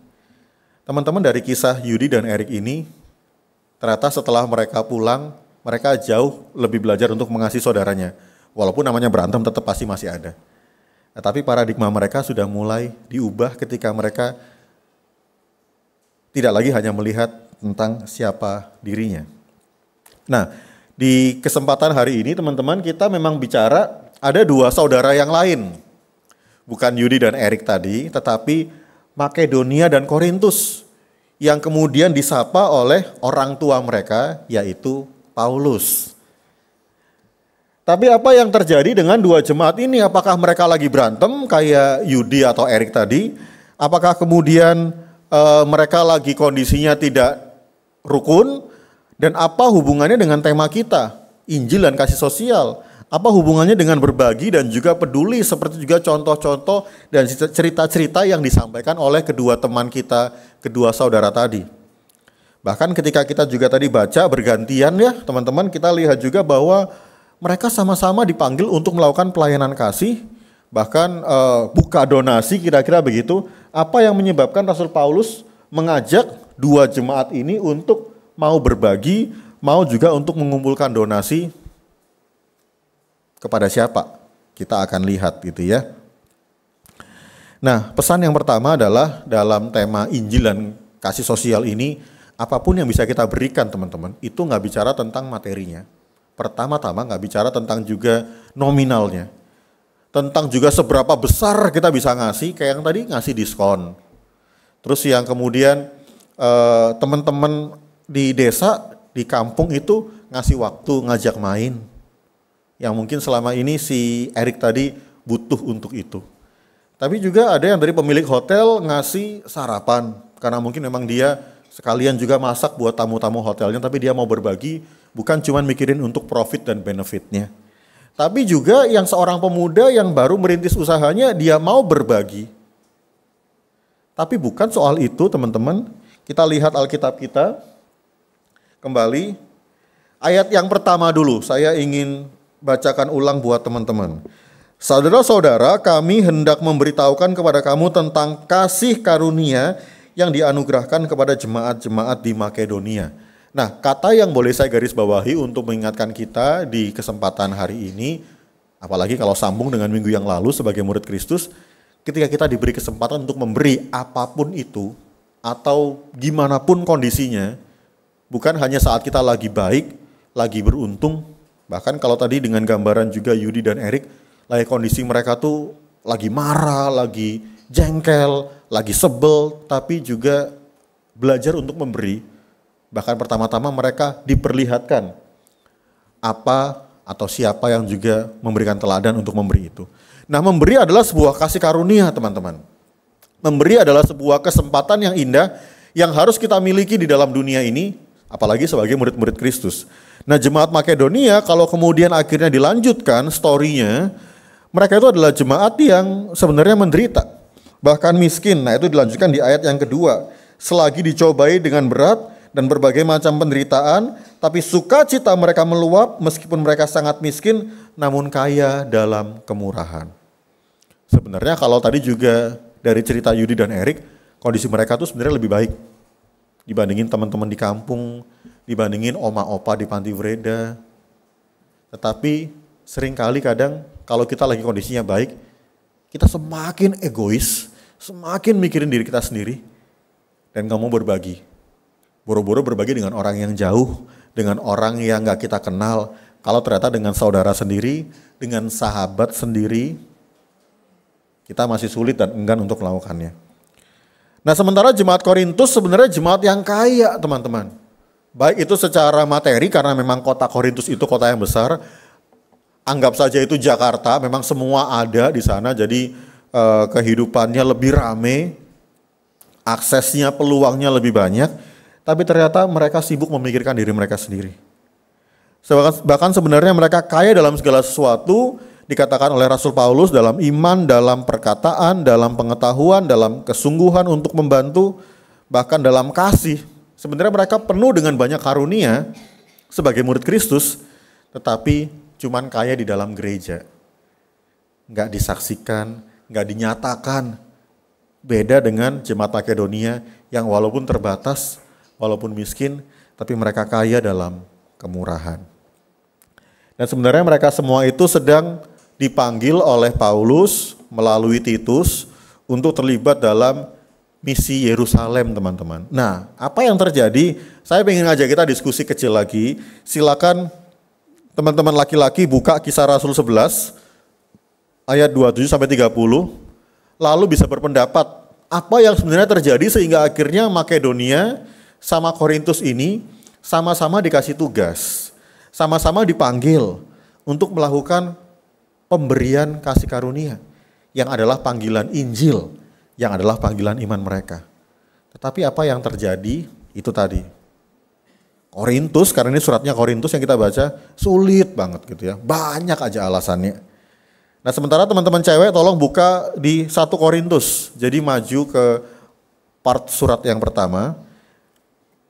Teman-teman, dari kisah Yudi dan Erik ini, ternyata setelah mereka pulang, mereka jauh lebih belajar untuk mengasihi saudaranya. Walaupun namanya berantem tetap pasti masih ada. Tapi paradigma mereka sudah mulai diubah ketika mereka tidak lagi hanya melihat tentang siapa dirinya. Nah, di kesempatan hari ini teman-teman kita memang bicara ada dua saudara yang lain. Bukan Yudi dan Erik tadi, tetapi Makedonia dan Korintus yang kemudian disapa oleh orang tua mereka, yaitu Paulus. Tapi apa yang terjadi dengan dua jemaat ini? Apakah mereka lagi berantem kayak Yudi atau Erik tadi? Apakah kemudian mereka lagi kondisinya tidak rukun? Dan apa hubungannya dengan tema kita, Injil dan kasih sosial? Apa hubungannya dengan berbagi dan juga peduli, seperti juga contoh-contoh dan cerita-cerita yang disampaikan oleh kedua teman kita, kedua saudara tadi. Bahkan ketika kita juga tadi baca bergantian ya teman-teman, kita lihat juga bahwa mereka sama-sama dipanggil untuk melakukan pelayanan kasih, bahkan buka donasi kira-kira begitu. Apa yang menyebabkan Rasul Paulus mengajak dua jemaat ini untuk mau berbagi, mau juga untuk mengumpulkan donasi kepada siapa? Kita akan lihat gitu ya. Nah, pesan yang pertama adalah dalam tema Injil dan kasih sosial ini, apapun yang bisa kita berikan teman-teman, itu nggak bicara tentang materinya. Pertama-tama nggak bicara tentang juga nominalnya. Tentang juga seberapa besar kita bisa ngasih, kayak yang tadi ngasih diskon. Terus yang kemudian teman-teman di desa, di kampung itu ngasih waktu, ngajak main. Yang mungkin selama ini si Erik tadi butuh untuk itu. Tapi juga ada yang dari pemilik hotel ngasih sarapan, karena mungkin memang dia sekalian juga masak buat tamu-tamu hotelnya, tapi dia mau berbagi, bukan cuma mikirin untuk profit dan benefitnya. Tapi juga yang seorang pemuda yang baru merintis usahanya, dia mau berbagi. Tapi bukan soal itu teman-teman, kita lihat Alkitab kita, kembali, ayat yang pertama dulu, saya ingin bacakan ulang buat teman-teman. Saudara-saudara, kami hendak memberitahukan kepada kamu tentang kasih karunia yang dianugerahkan kepada jemaat-jemaat di Makedonia. Nah, kata yang boleh saya garis bawahi untuk mengingatkan kita di kesempatan hari ini, apalagi kalau sambung dengan minggu yang lalu sebagai murid Kristus, ketika kita diberi kesempatan untuk memberi apapun itu, atau gimana pun kondisinya, Bukan hanya saat kita lagi baik, lagi beruntung. Bahkan kalau tadi dengan gambaran juga Yudi dan Erik, lagi kondisi mereka tuh lagi marah, lagi jengkel, lagi sebel, tapi juga belajar untuk memberi. Bahkan pertama-tama mereka diperlihatkan apa atau siapa yang juga memberikan teladan untuk memberi itu. Nah, memberi adalah sebuah kasih karunia, teman-teman. Memberi adalah sebuah kesempatan yang indah yang harus kita miliki di dalam dunia ini, apalagi sebagai murid-murid Kristus. Nah, jemaat Makedonia kalau kemudian akhirnya dilanjutkan story-nya, mereka itu adalah jemaat yang sebenarnya menderita, bahkan miskin. Nah, itu dilanjutkan di ayat yang kedua. Selagi dicobai dengan berat dan berbagai macam penderitaan, tapi sukacita mereka meluap meskipun mereka sangat miskin, namun kaya dalam kemurahan. Sebenarnya kalau tadi juga dari cerita Yudi dan Erik, kondisi mereka tuh sebenarnya lebih baik dibandingin teman-teman di kampung, dibandingin oma-opa di panti Vreda. Tetapi seringkali kadang kalau kita lagi kondisinya baik, kita semakin egois, semakin mikirin diri kita sendiri, dan gak mau berbagi. Boro-boro berbagi dengan orang yang jauh, dengan orang yang gak kita kenal. Kalau ternyata dengan saudara sendiri, dengan sahabat sendiri, kita masih sulit dan enggan untuk melakukannya. Nah, sementara jemaat Korintus sebenarnya jemaat yang kaya, teman-teman. Baik itu secara materi, karena memang kota Korintus itu kota yang besar. Anggap saja itu Jakarta, memang semua ada di sana, jadi kehidupannya lebih rame, aksesnya, peluangnya lebih banyak. Tapi ternyata mereka sibuk memikirkan diri mereka sendiri. Bahkan sebenarnya mereka kaya dalam segala sesuatu, dikatakan oleh Rasul Paulus, dalam iman, dalam perkataan, dalam pengetahuan, dalam kesungguhan untuk membantu, bahkan dalam kasih. Sebenarnya mereka penuh dengan banyak karunia sebagai murid Kristus, tetapi cuman kaya di dalam gereja. Nggak disaksikan, nggak dinyatakan. Beda dengan jemaat Makedonia yang walaupun terbatas, walaupun miskin, tapi mereka kaya dalam kemurahan. Dan sebenarnya mereka semua itu sedang dipanggil oleh Paulus melalui Titus untuk terlibat dalam misi Yerusalem, teman-teman. Nah, apa yang terjadi? Saya ingin ngajak kita diskusi kecil lagi. Silakan teman-teman laki-laki buka Kisah Rasul 11 ayat 27 sampai 30. Lalu bisa berpendapat apa yang sebenarnya terjadi sehingga akhirnya Makedonia sama Korintus ini sama-sama dikasih tugas, sama-sama dipanggil untuk melakukan pemberian kasih karunia yang adalah panggilan Injil, yang adalah panggilan iman mereka. Tetapi apa yang terjadi itu tadi. Korintus, karena ini suratnya Korintus yang kita baca, sulit banget gitu ya. Banyak aja alasannya. Nah, sementara teman-teman cewek tolong buka di 1 Korintus. Jadi maju ke part surat yang pertama.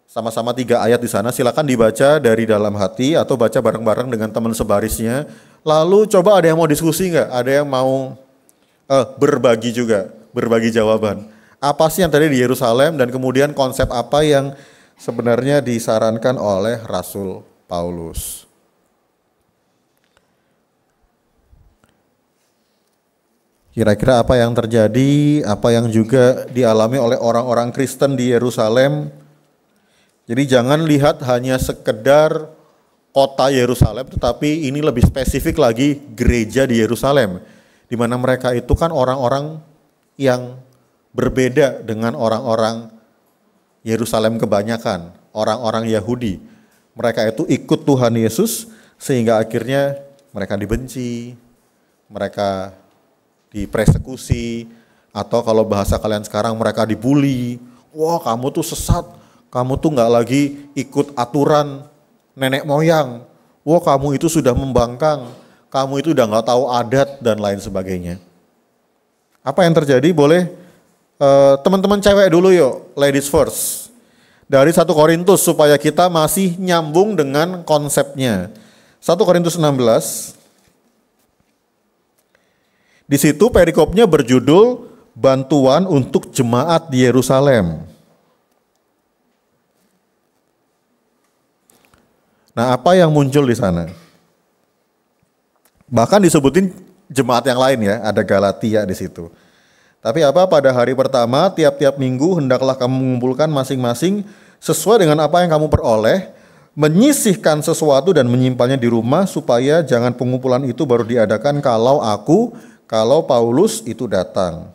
Sama-sama 3 ayat di sana, silakan dibaca dari dalam hati atau baca bareng-bareng dengan teman sebarisnya. Lalu coba ada yang mau diskusi nggak? Ada yang mau berbagi juga, berbagi jawaban. Apa sih yang tadi di Yerusalem dan kemudian konsep apa yang sebenarnya disarankan oleh Rasul Paulus? Kira-kira apa yang terjadi, apa yang juga dialami oleh orang-orang Kristen di Yerusalem? Jadi jangan lihat hanya sekedar kota Yerusalem, tetapi ini lebih spesifik lagi gereja di Yerusalem, di mana mereka itu kan orang-orang yang berbeda dengan orang-orang Yerusalem kebanyakan, orang-orang Yahudi. Mereka itu ikut Tuhan Yesus sehingga akhirnya mereka dibenci, mereka dipersekusi, atau kalau bahasa kalian sekarang mereka dibully. Wah, kamu tuh sesat, kamu tuh nggak lagi ikut aturan nenek moyang, wah kamu itu sudah membangkang, kamu itu udah nggak tahu adat dan lain sebagainya. Apa yang terjadi? Boleh teman-teman cewek dulu yuk, ladies first. Dari 1 Korintus supaya kita masih nyambung dengan konsepnya. 1 Korintus 16. Di situ perikopnya berjudul bantuan untuk jemaat di Yerusalem. Nah, apa yang muncul di sana? Bahkan disebutin jemaat yang lain ya, ada Galatia di situ. Tapi apa, pada hari pertama tiap-tiap minggu hendaklah kamu mengumpulkan masing-masing sesuai dengan apa yang kamu peroleh, menyisihkan sesuatu dan menyimpannya di rumah supaya jangan pengumpulan itu baru diadakan kalau Paulus itu datang.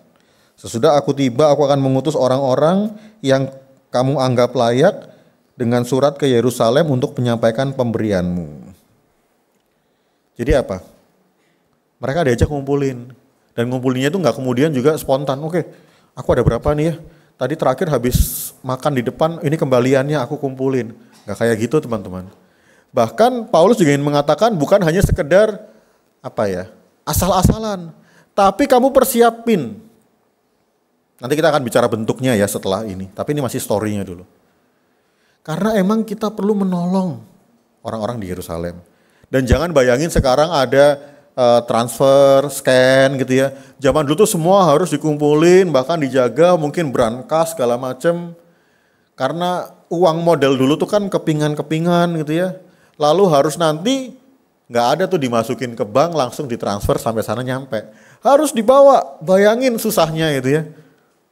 Sesudah aku tiba, aku akan mengutus orang-orang yang kamu anggap layak dengan surat ke Yerusalem untuk menyampaikan pemberianmu. Jadi apa? Mereka diajak ngumpulin. Dan ngumpulinnya itu nggak kemudian juga spontan. Oke, aku ada berapa nih ya? Tadi terakhir habis makan di depan, ini kembaliannya aku kumpulin. Nggak kayak gitu teman-teman. Bahkan Paulus juga ingin mengatakan bukan hanya sekedar asal-asalan. Tapi kamu persiapin. Nanti kita akan bicara bentuknya ya setelah ini. Tapi ini masih story-nya dulu. Karena emang kita perlu menolong orang-orang di Yerusalem. Dan jangan bayangin sekarang ada transfer, scan gitu ya. Zaman dulu tuh semua harus dikumpulin, bahkan dijaga, mungkin brankas segala macem. Karena uang model dulu tuh kan kepingan-kepingan gitu ya. Lalu harus nanti nggak ada tuh dimasukin ke bank langsung ditransfer sampai sana nyampe. Harus dibawa, bayangin susahnya gitu ya.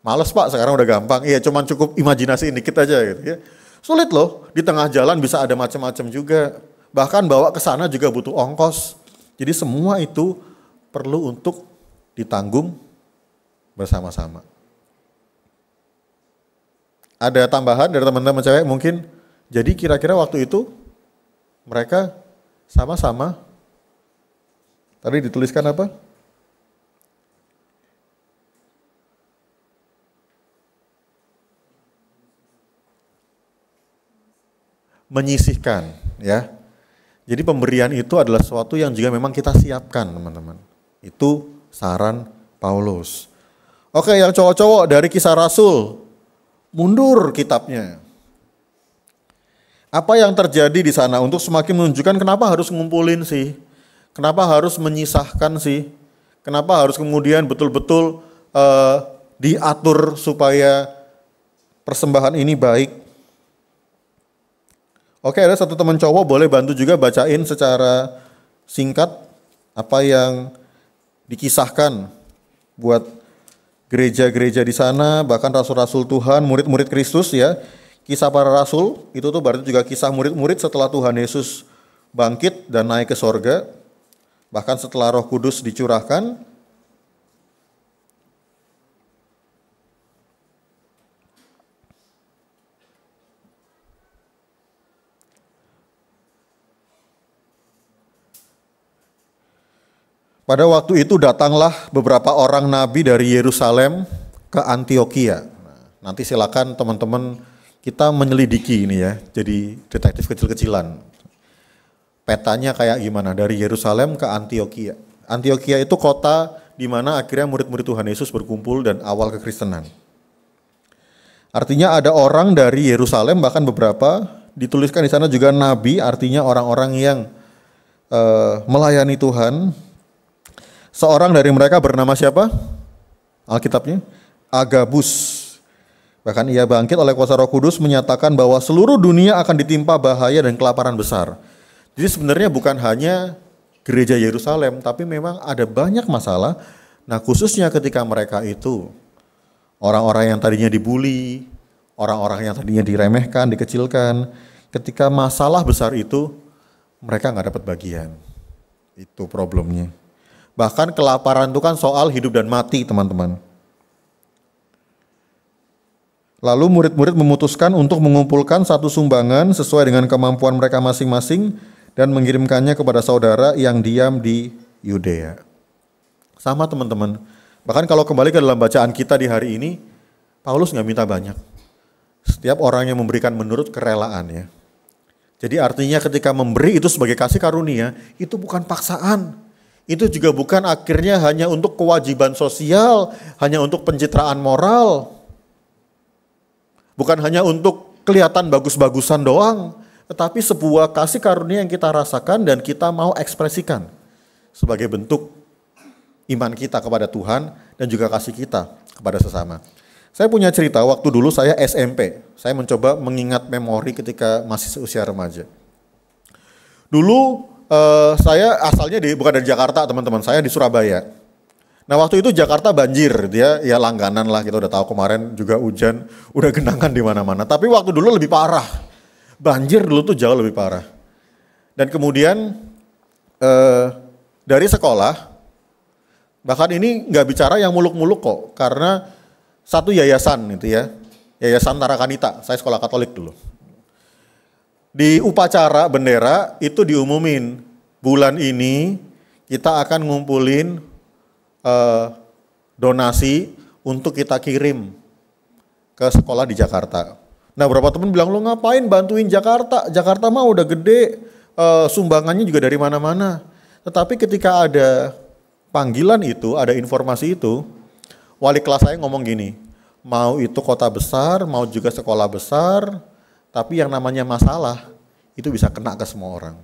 Males Pak, sekarang udah gampang. Iya, cuman cukup imajinasi dikit aja gitu ya. Sulit loh, di tengah jalan bisa ada macam-macam juga. Bahkan bawa ke sana juga butuh ongkos. Jadi semua itu perlu untuk ditanggung bersama-sama. Ada tambahan dari teman-teman cewek mungkin? Jadi kira-kira waktu itu mereka sama-sama, tadi dituliskan apa? Menyisihkan, ya. Jadi pemberian itu adalah sesuatu yang juga memang kita siapkan, teman-teman. Itu saran Paulus. Oke, yang cowok-cowok dari Kisah Rasul, mundur kitabnya. Apa yang terjadi di sana untuk semakin menunjukkan kenapa harus ngumpulin sih? Kenapa harus menyisahkan sih? Kenapa harus kemudian betul-betul diatur supaya persembahan ini baik? Oke, ada satu teman cowok boleh bantu juga bacain secara singkat apa yang dikisahkan buat gereja-gereja di sana, bahkan rasul-rasul Tuhan, murid-murid Kristus ya. Kisah para rasul, itu tuh berarti juga kisah murid-murid setelah Tuhan Yesus bangkit dan naik ke sorga. Bahkan setelah Roh Kudus dicurahkan. Pada waktu itu datanglah beberapa orang nabi dari Yerusalem ke Antioquia. Nanti silakan teman-teman kita menyelidiki ini ya, jadi detektif kecil-kecilan. Petanya kayak gimana dari Yerusalem ke Antioquia. Antioquia itu kota di mana akhirnya murid-murid Tuhan Yesus berkumpul dan awal kekristenan. Artinya ada orang dari Yerusalem, bahkan beberapa, dituliskan di sana juga nabi, artinya orang-orang yang melayani Tuhan. Seorang dari mereka bernama siapa? Alkitabnya Agabus. Bahkan ia bangkit oleh kuasa Roh Kudus menyatakan bahwa seluruh dunia akan ditimpa bahaya dan kelaparan besar. Jadi sebenarnya bukan hanya gereja Yerusalem, tapi memang ada banyak masalah. Nah, khususnya ketika mereka itu orang-orang yang tadinya dibully, orang-orang yang tadinya diremehkan, dikecilkan, ketika masalah besar itu mereka nggak dapat bagian. Itu problemnya. Bahkan kelaparan itu kan soal hidup dan mati, teman-teman. Lalu murid-murid memutuskan untuk mengumpulkan satu sumbangan sesuai dengan kemampuan mereka masing-masing dan mengirimkannya kepada saudara yang diam di Yudea. Sama teman-teman. Bahkan kalau kembali ke dalam bacaan kita di hari ini, Paulus nggak minta banyak. Setiap orang yang memberikan menurut kerelaannya. Jadi artinya ketika memberi itu sebagai kasih karunia, itu bukan paksaan. Itu juga bukan akhirnya hanya untuk kewajiban sosial, hanya untuk pencitraan moral. Bukan hanya untuk kelihatan bagus-bagusan doang, tetapi sebuah kasih karunia yang kita rasakan dan kita mau ekspresikan sebagai bentuk iman kita kepada Tuhan dan juga kasih kita kepada sesama. Saya punya cerita waktu dulu saya SMP, saya mencoba mengingat memori ketika masih seusia remaja. Dulu saya asalnya bukan dari Jakarta teman-teman, saya di Surabaya. Nah waktu itu Jakarta banjir, dia ya langganan lah, kita udah tahu kemarin juga hujan, udah genangan di mana-mana. Tapi waktu dulu lebih parah, banjir dulu tuh jauh lebih parah. Dan kemudian dari sekolah, bahkan ini nggak bicara yang muluk-muluk kok, karena satu yayasan itu ya, Yayasan Tarakanita, saya sekolah Katolik dulu. Di upacara bendera itu diumumin, bulan ini kita akan ngumpulin donasi untuk kita kirim ke sekolah di Jakarta. Nah beberapa teman bilang, lo ngapain bantuin Jakarta? Jakarta mah udah gede, sumbangannya juga dari mana-mana. Tetapi ketika ada panggilan itu, ada informasi itu, wali kelas saya ngomong gini, mau itu kota besar, mau juga sekolah besar, tapi yang namanya masalah itu bisa kena ke semua orang.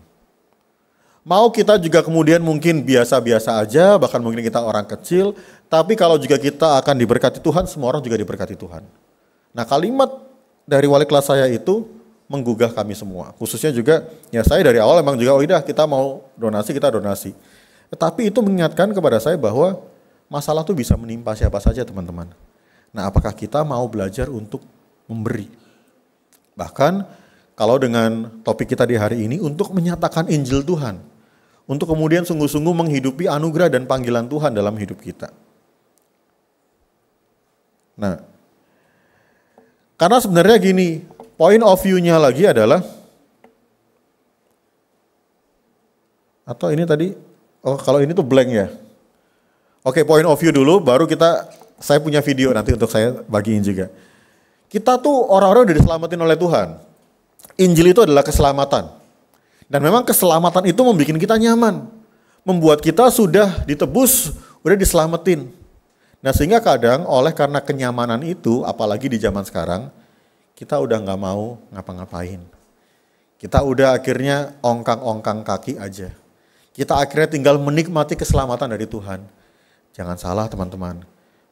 Mau kita juga kemudian mungkin biasa-biasa aja, bahkan mungkin kita orang kecil, tapi kalau juga kita akan diberkati Tuhan, semua orang juga diberkati Tuhan. Nah kalimat dari wali kelas saya itu menggugah kami semua. Khususnya juga, ya saya dari awal emang juga, oh iya kita mau donasi, kita donasi. Tetapi itu mengingatkan kepada saya bahwa masalah itu bisa menimpa siapa saja teman-teman. Nah apakah kita mau belajar untuk memberi? Bahkan kalau dengan topik kita di hari ini, untuk menyatakan Injil Tuhan. Untuk kemudian sungguh-sungguh menghidupi anugerah dan panggilan Tuhan dalam hidup kita. Nah, karena sebenarnya gini, point of view-nya lagi adalah, atau ini tadi, oh kalau ini tuh blank ya. Oke, point of view dulu, baru saya punya video nanti untuk saya bagiin juga. Kita tuh orang-orang udah diselamatin oleh Tuhan. Injil itu adalah keselamatan. Dan memang keselamatan itu membuat kita nyaman. Membuat kita sudah ditebus, udah diselamatin. Nah sehingga kadang karena kenyamanan itu, apalagi di zaman sekarang, kita udah gak mau ngapa-ngapain. Kita udah akhirnya ongkang-ongkang kaki aja. Kita akhirnya tinggal menikmati keselamatan dari Tuhan. Jangan salah teman-teman.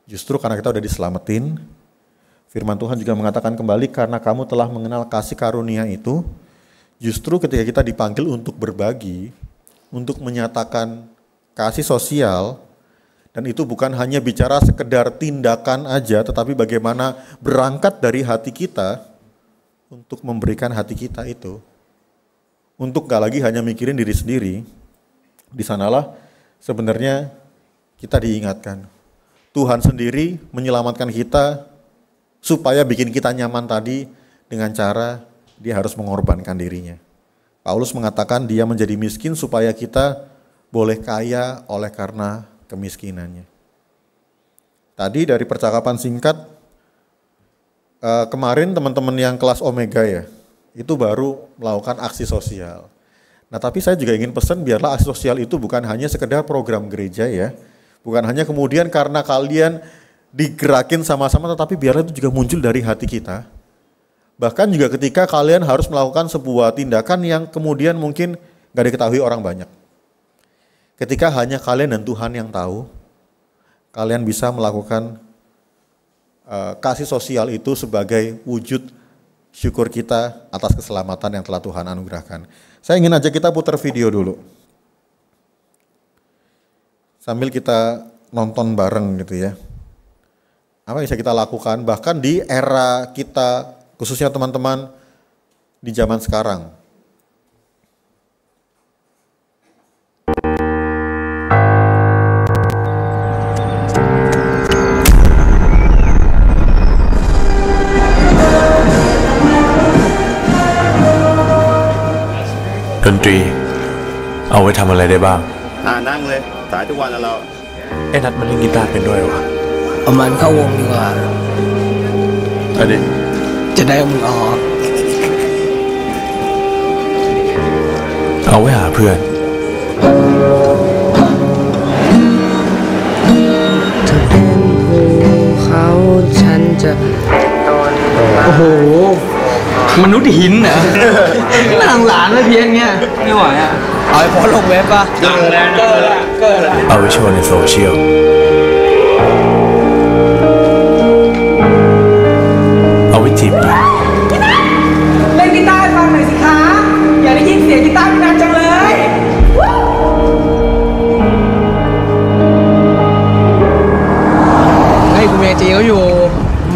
Justru karena kita udah diselamatin, firman Tuhan juga mengatakan kembali, karena kamu telah mengenal kasih karunia itu, justru ketika kita dipanggil untuk berbagi, untuk menyatakan kasih sosial, dan itu bukan hanya bicara sekedar tindakan aja, tetapi bagaimana berangkat dari hati kita untuk memberikan hati kita itu. Untuk gak lagi hanya mikirin diri sendiri, di sanalah sebenarnya kita diingatkan. Tuhan sendiri menyelamatkan kita supaya bikin kita nyaman tadi dengan cara dia harus mengorbankan dirinya. Paulus mengatakan dia menjadi miskin supaya kita boleh kaya oleh karena kemiskinannya. Tadi dari percakapan singkat, kemarin teman-teman yang kelas Omega ya, itu baru melakukan aksi sosial. Nah tapi saya juga ingin pesan biarlah aksi sosial itu bukan hanya sekedar program gereja ya, bukan hanya kemudian karena kalian digerakin sama-sama, tetapi biarlah itu juga muncul dari hati kita. Bahkan juga ketika kalian harus melakukan sebuah tindakan yang kemudian mungkin gak diketahui orang banyak. Ketika hanya kalian dan Tuhan yang tahu, kalian bisa melakukan kasih sosial itu sebagai wujud syukur kita atas keselamatan yang telah Tuhan anugerahkan. Saya ingin ajak kita putar video dulu. Sambil kita nonton bareng gitu ya. Apa yang bisa kita lakukan bahkan di era kita, khususnya teman-teman di zaman sekarang.ดนตรีเอาไว้ทำอะไรได้บ้าง นั่งเลยสายทุกวันแล้วเรา ไอ้นัดมันเล่นกีตาร์เป็นด้วยวะ เอามันเข้าวงดีกว่า อันนี้ จะได้เอามึงออก เอาไว้หาเพื่อน ถ้าเป็นภูเขาฉันจะโอ้โหมนุษย์หินเหรอหลังหลานไม่เพี้ยนเงี้ยไม่ไหวอ่ะเอาไอ้พอลงเว็บป่ะดังแล้วเกิด เอาไว้โชว์ในโซเชียล เอาไว้จีบหญิง เล่นกีตาร์ให้ฟังหน่อยสิคะอยากได้ยินเสียงกีตาร์นานจังเลย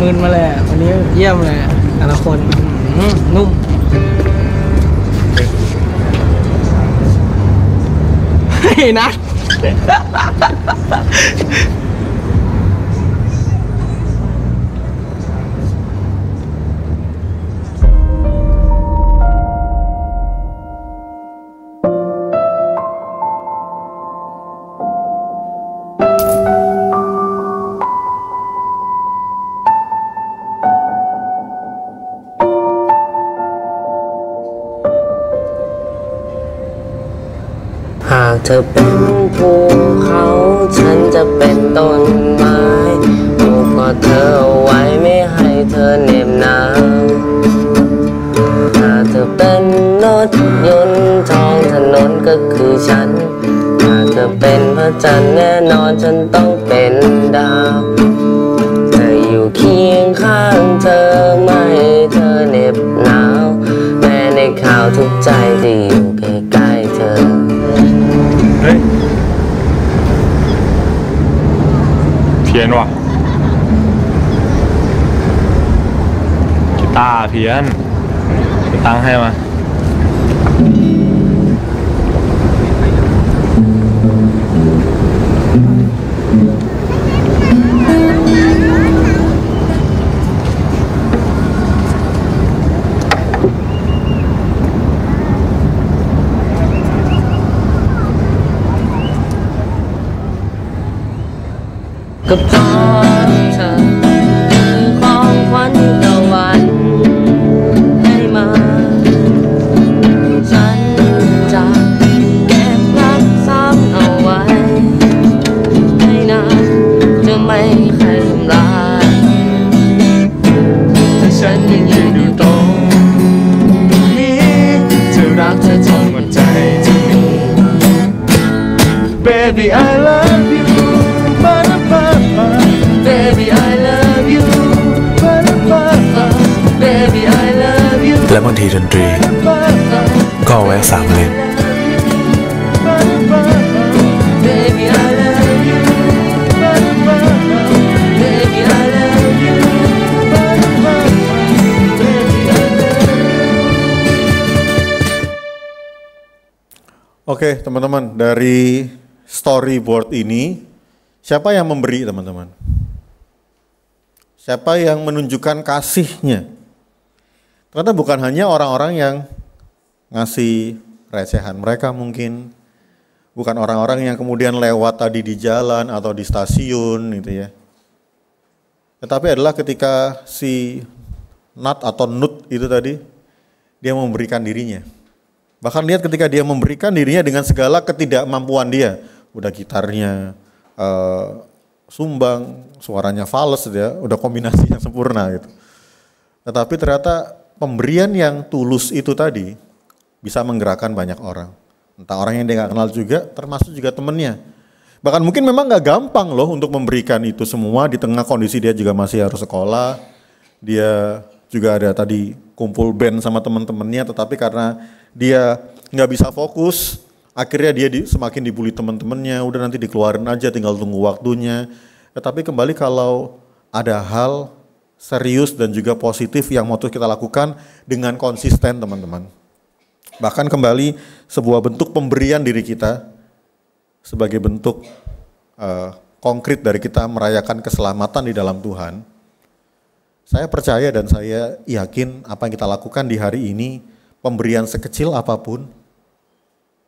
มืนมาเลยอะวันนี้เยี่ยมเลยอะแต่ละคนนุ่มเฮ้ยนัท หากเธอเป็นภูเขาฉันจะเป็นต้นไม้ปลูกกอดเธอเอาไว้ไม่ให้เธอเหน็บหนาวหากเธอเป็นรถยนต์ท้องถนนก็คือฉันหากเธอเป็นพระจันทร์แน่นอนฉันต้องเป็นดาวจะอยู่เคียงข้างเธอไม่ให้เธอเหน็บหนาวแม้ในข่าวทุกใจที่อยู่ใกล้ๆเธอเฮ้ยเพี้ยนว่ะกีตาร์เพี้ยนไปตั้งให้มาก็เพราะเธอคือของขวัญตะวันให้มาฉันจะเก็บรักษาเอาไว้ให้นานจะไม่เคยทำลายถ้าฉันยังยืนอยู่ตรงนี้จะรักเธอจนหมดใจจะมี Baby I love you Baby I love you Baby I love you และบางทีดนตรีก็เอาไว้รักษามะเร็ง Baby I love you Baby I love you Oke teman-teman, dari storyboard ini siapa yang memberi teman-teman? Siapa yang menunjukkan kasihnya? Ternyata bukan hanya orang-orang yang ngasih recehan mereka mungkin, bukan orang-orang yang kemudian lewat tadi di jalan atau di stasiun gitu ya. Tetapi adalah ketika si Nat atau Nut itu tadi, dia memberikan dirinya. Bahkan lihat ketika dia memberikan dirinya dengan segala ketidakmampuan dia, udah gitarnya sumbang, suaranya fals ya, udah kombinasi yang sempurna gitu. Tetapi ternyata pemberian yang tulus itu tadi bisa menggerakkan banyak orang. Entah orang yang dia gak kenal juga, termasuk juga temennya. Bahkan mungkin memang gak gampang loh untuk memberikan itu semua di tengah kondisi dia juga masih harus sekolah. Dia juga ada tadi kumpul band sama teman-temannya, tetapi karena dia gak bisa fokus, akhirnya dia semakin dibully teman-temannya, udah nanti dikeluarin aja tinggal tunggu waktunya. Tetapi kembali kalau ada hal serius dan juga positif yang mau kita lakukan dengan konsisten teman-teman. Bahkan kembali sebuah bentuk pemberian diri kita sebagai bentuk konkret dari kita merayakan keselamatan di dalam Tuhan. Saya percaya dan saya yakin apa yang kita lakukan di hari ini, pemberian sekecil apapun,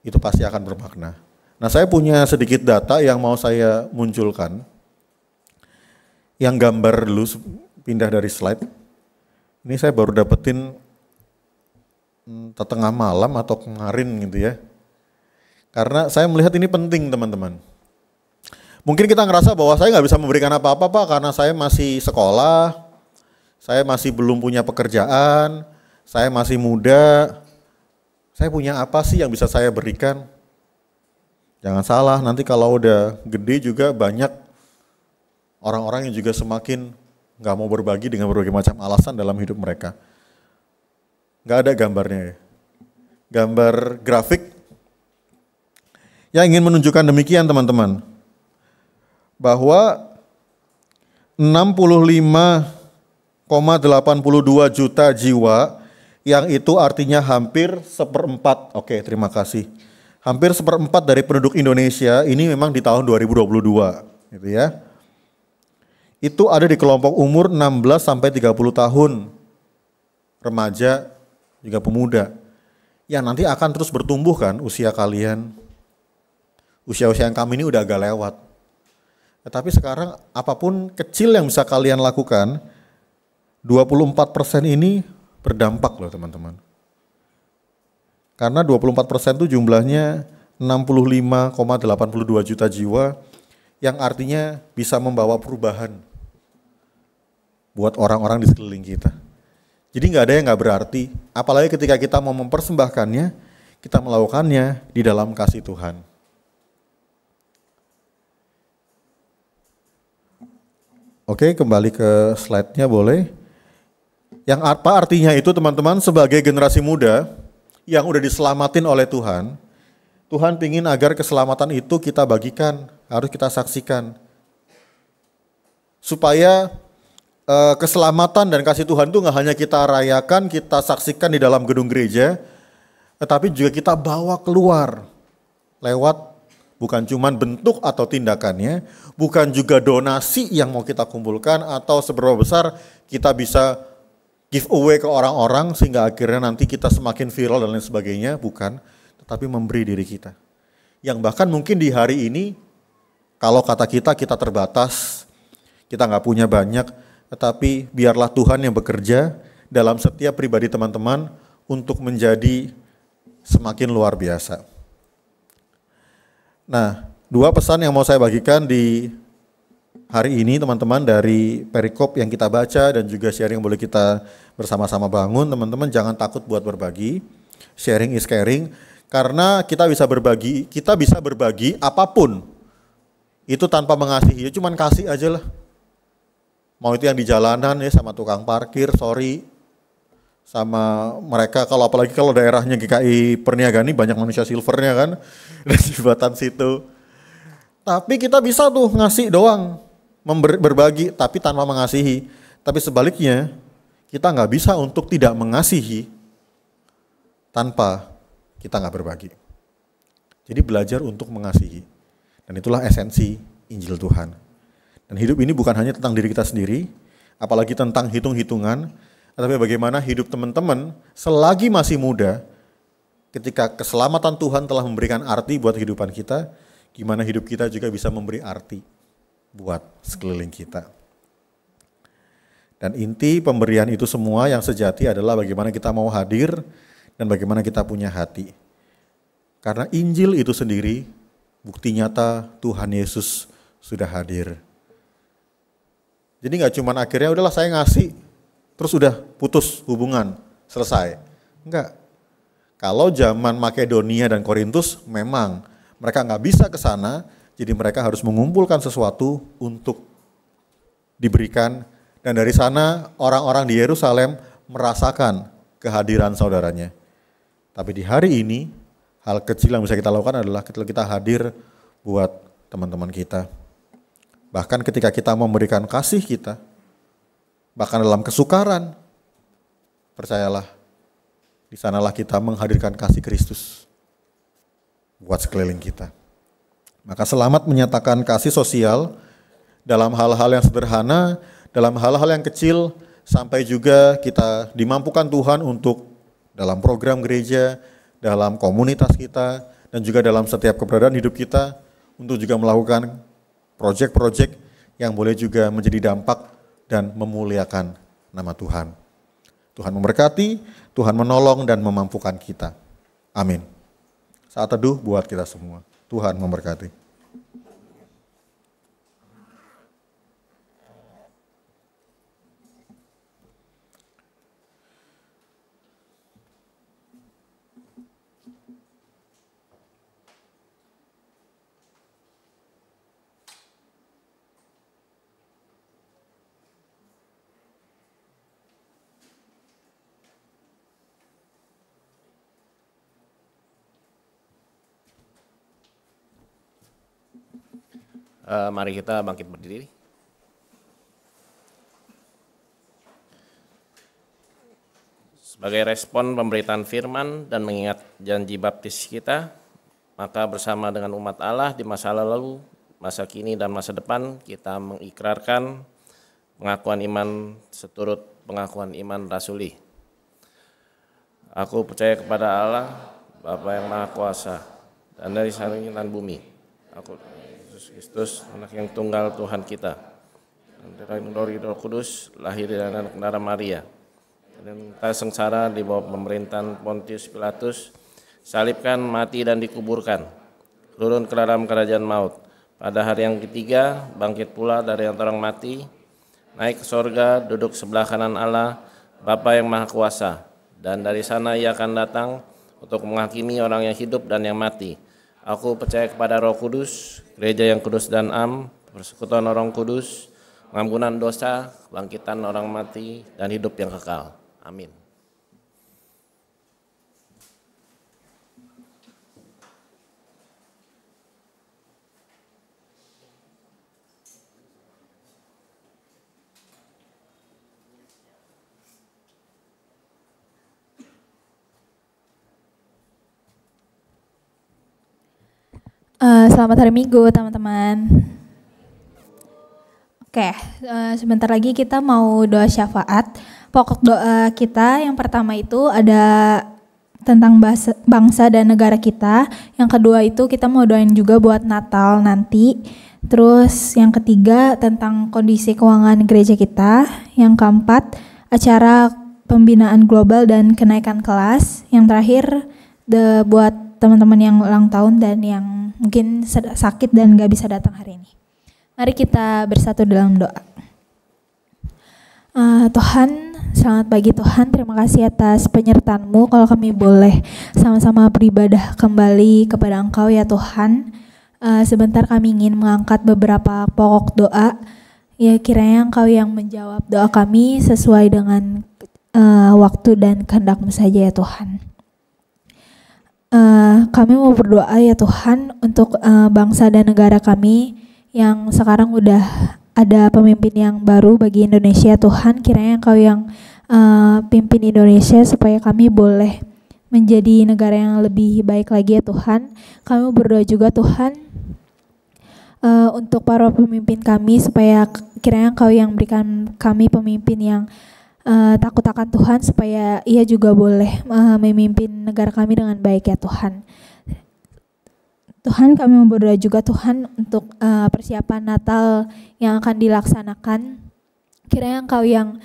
itu pasti akan bermakna. Nah, saya punya sedikit data yang mau saya munculkan. Yang gambar dulu, pindah dari slide. Ini saya baru dapetin tengah malam atau kemarin gitu ya. Karena saya melihat ini penting teman-teman. Mungkin kita ngerasa bahwa saya nggak bisa memberikan apa-apa Pak, karena saya masih sekolah, saya masih belum punya pekerjaan, saya masih muda. Saya punya apa sih yang bisa saya berikan? Jangan salah, nanti kalau udah gede juga banyak orang-orang yang juga semakin nggak mau berbagi dengan berbagai macam alasan dalam hidup mereka. Nggak ada gambarnya ya. Gambar grafik yang ingin menunjukkan demikian teman-teman. Bahwa 65 juta jiwa, yang itu artinya hampir seperempat. Oke, terima kasih. Hampir seperempat dari penduduk Indonesia ini memang di tahun 2022, gitu ya. Itu ada di kelompok umur 16 sampai 30 tahun. Remaja juga pemuda. Yang nanti akan terus bertumbuh kan usia kalian. Usia-usia yang kami ini udah agak lewat. Tetapi sekarang apapun kecil yang bisa kalian lakukan, 24% ini berdampak loh teman-teman. Karena 24% itu jumlahnya 65,82 juta jiwa yang artinya bisa membawa perubahan buat orang-orang di sekeliling kita. Jadi nggak ada yang nggak berarti, apalagi ketika kita mau mempersembahkannya, kita melakukannya di dalam kasih Tuhan. Oke, kembali ke slide-nya boleh. Yang apa artinya itu teman-teman, sebagai generasi muda yang udah diselamatin oleh Tuhan, Tuhan pingin agar keselamatan itu kita bagikan, harus kita saksikan. Supaya keselamatan dan kasih Tuhan itu nggak hanya kita rayakan, kita saksikan di dalam gedung gereja, tetapi juga kita bawa keluar lewat bukan cuma bentuk atau tindakannya, bukan juga donasi yang mau kita kumpulkan atau seberapa besar kita bisa give away ke orang-orang sehingga akhirnya nanti kita semakin viral dan lain sebagainya, bukan, tetapi memberi diri kita. Yang bahkan mungkin di hari ini, kalau kata kita terbatas, kita nggak punya banyak, tetapi biarlah Tuhan yang bekerja dalam setiap pribadi teman-teman untuk menjadi semakin luar biasa. Nah, 2 pesan yang mau saya bagikan di hari ini teman-teman dari perikop yang kita baca dan juga sharing yang boleh kita bersama-sama bangun. Teman-teman jangan takut buat berbagi, sharing is caring, karena kita bisa berbagi apapun itu tanpa mengasihi, ya cuman kasih aja lah. Mau itu yang di jalanan ya sama tukang parkir, sama mereka, kalau apalagi kalau daerahnya GKI Perniagaan ini banyak manusia silvernya kan, dan jembatan situ. Tapi kita bisa tuh ngasih doang, berbagi tapi tanpa mengasihi. Tapi sebaliknya, kita nggak bisa untuk tidak mengasihi tanpa kita nggak berbagi. Jadi belajar untuk mengasihi. Dan itulah esensi Injil Tuhan. Dan hidup ini bukan hanya tentang diri kita sendiri, apalagi tentang hitung-hitungan, tetapi bagaimana hidup teman-teman selagi masih muda, ketika keselamatan Tuhan telah memberikan arti buat kehidupan kita, gimana hidup kita juga bisa memberi arti buat sekeliling kita. Dan inti pemberian itu semua yang sejati adalah bagaimana kita mau hadir dan bagaimana kita punya hati. Karena Injil itu sendiri bukti nyata Tuhan Yesus sudah hadir. Jadi gak cuman akhirnya udahlah saya ngasih, terus udah putus hubungan, selesai. Enggak. Kalau zaman Makedonia dan Korintus memang mereka gak bisa ke sana, jadi mereka harus mengumpulkan sesuatu untuk diberikan. Dan dari sana orang-orang di Yerusalem merasakan kehadiran saudaranya. Tapi di hari ini, hal kecil yang bisa kita lakukan adalah ketika kita hadir buat teman-teman kita. Bahkan ketika kita memberikan kasih kita, bahkan dalam kesukaran, percayalah, di sanalah kita menghadirkan kasih Kristus buat sekeliling kita. Maka selamat menyatakan kasih sosial dalam hal-hal yang sederhana, dalam hal-hal yang kecil, sampai juga kita dimampukan Tuhan untuk dalam program gereja, dalam komunitas kita, dan juga dalam setiap keberadaan hidup kita, untuk juga melakukan proyek-proyek yang boleh juga menjadi dampak dan memuliakan nama Tuhan. Tuhan memberkati, Tuhan menolong dan memampukan kita. Amin. Saat teduh buat kita semua. Tuhan memberkati. Mari kita bangkit berdiri. Sebagai respon pemberitaan firman dan mengingat janji baptis kita, maka bersama dengan umat Allah di masa lalu, masa kini dan masa depan, kita mengikrarkan pengakuan iman seturut pengakuan iman rasuli. Aku percaya kepada Allah, Bapa yang Maha Kuasa, dan dari langit dan bumi. Aku Yesus Kristus, anak yang tunggal Tuhan kita. Dan dari Roh Kudus, lahir dari anak darah Maria. Dan kita sengsara di bawah pemerintahan Pontius Pilatus, salibkan, mati dan dikuburkan, turun ke dalam kerajaan maut. Pada hari yang ketiga, bangkit pula dari antara orang mati, naik ke sorga, duduk sebelah kanan Allah, Bapa yang Maha Kuasa. Dan dari sana ia akan datang untuk menghakimi orang yang hidup dan yang mati. Aku percaya kepada Roh Kudus, gereja yang kudus dan am, persekutuan orang kudus, pengampunan dosa, bangkitan orang mati, dan hidup yang kekal. Amin. Selamat hari Minggu teman-teman. Oke, sebentar lagi kita mau doa syafaat. Pokok doa kita yang pertama itu ada tentang bangsa dan negara kita. Yang kedua itu kita mau doain juga buat Natal nanti. Terus yang ketiga tentang kondisi keuangan gereja kita. Yang keempat acara pembinaan global dan kenaikan kelas. Yang terakhir buat teman-teman yang ulang tahun dan yang mungkin sakit dan gak bisa datang hari ini. Mari kita bersatu dalam doa. Tuhan, selamat pagi Tuhan, terima kasih atas penyertaan-Mu kalau kami boleh sama-sama beribadah kembali kepada Engkau ya Tuhan. Sebentar kami ingin mengangkat beberapa pokok doa. Ya kiranya Engkau yang menjawab doa kami sesuai dengan waktu dan kehendak-Mu saja ya Tuhan. Kami mau berdoa ya Tuhan untuk bangsa dan negara kami yang sekarang udah ada pemimpin yang baru bagi Indonesia Tuhan. Kiranya Engkau yang pimpin Indonesia supaya kami boleh menjadi negara yang lebih baik lagi ya Tuhan. Kami berdoa juga Tuhan untuk para pemimpin kami supaya kiranya Engkau yang berikan kami pemimpin yang takut akan Tuhan supaya ia juga boleh memimpin negara kami dengan baik ya Tuhan. Tuhan kami berdoa juga Tuhan untuk persiapan Natal yang akan dilaksanakan. Kiranya Engkau yang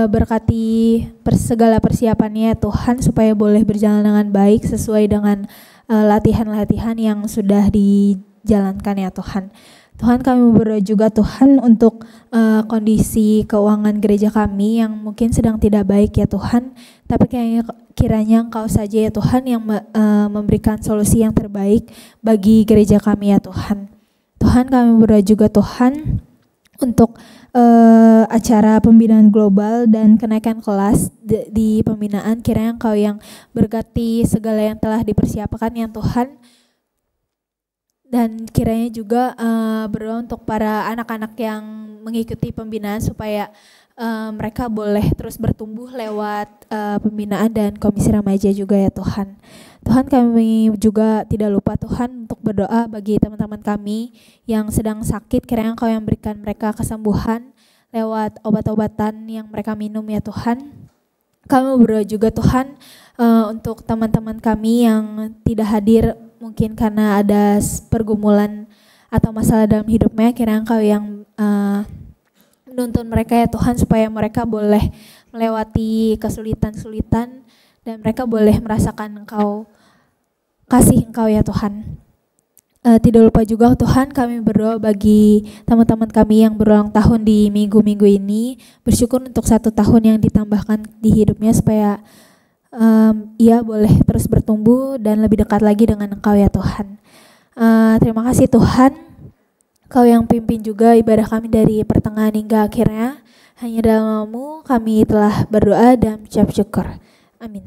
berkati segala persiapannya ya Tuhan supaya boleh berjalan dengan baik sesuai dengan latihan-latihan yang sudah dijalankan ya Tuhan. Tuhan kami berdoa juga Tuhan untuk kondisi keuangan gereja kami yang mungkin sedang tidak baik ya Tuhan. Tapi kiranya Engkau saja ya Tuhan yang memberikan solusi yang terbaik bagi gereja kami ya Tuhan. Tuhan kami berdoa juga Tuhan untuk acara pembinaan global dan kenaikan kelas di pembinaan. Kiranya Engkau yang berkati segala yang telah dipersiapkan ya Tuhan. Dan kiranya juga berdoa untuk para anak-anak yang mengikuti pembinaan supaya mereka boleh terus bertumbuh lewat pembinaan dan komisi remaja juga ya Tuhan. Tuhan kami juga tidak lupa Tuhan untuk berdoa bagi teman-teman kami yang sedang sakit. Kiranya Engkau yang berikan mereka kesembuhan lewat obat-obatan yang mereka minum ya Tuhan. Kami berdoa juga Tuhan untuk teman-teman kami yang tidak hadir mungkin karena ada pergumulan atau masalah dalam hidupnya. Kiranya Engkau yang menuntun mereka ya Tuhan supaya mereka boleh melewati kesulitan-kesulitan dan mereka boleh merasakan kasih Engkau ya Tuhan. Tidak lupa juga Tuhan kami berdoa bagi teman-teman kami yang berulang tahun di minggu-minggu ini. Bersyukur untuk 1 tahun yang ditambahkan di hidupnya supaya ia boleh terus bertumbuh dan lebih dekat lagi dengan Engkau ya Tuhan. Terima kasih Tuhan, Kau yang pimpin juga ibadah kami dari pertengahan hingga akhirnya. Hanya dalam nama-Mu kami telah berdoa dan mengucap syukur. Amin.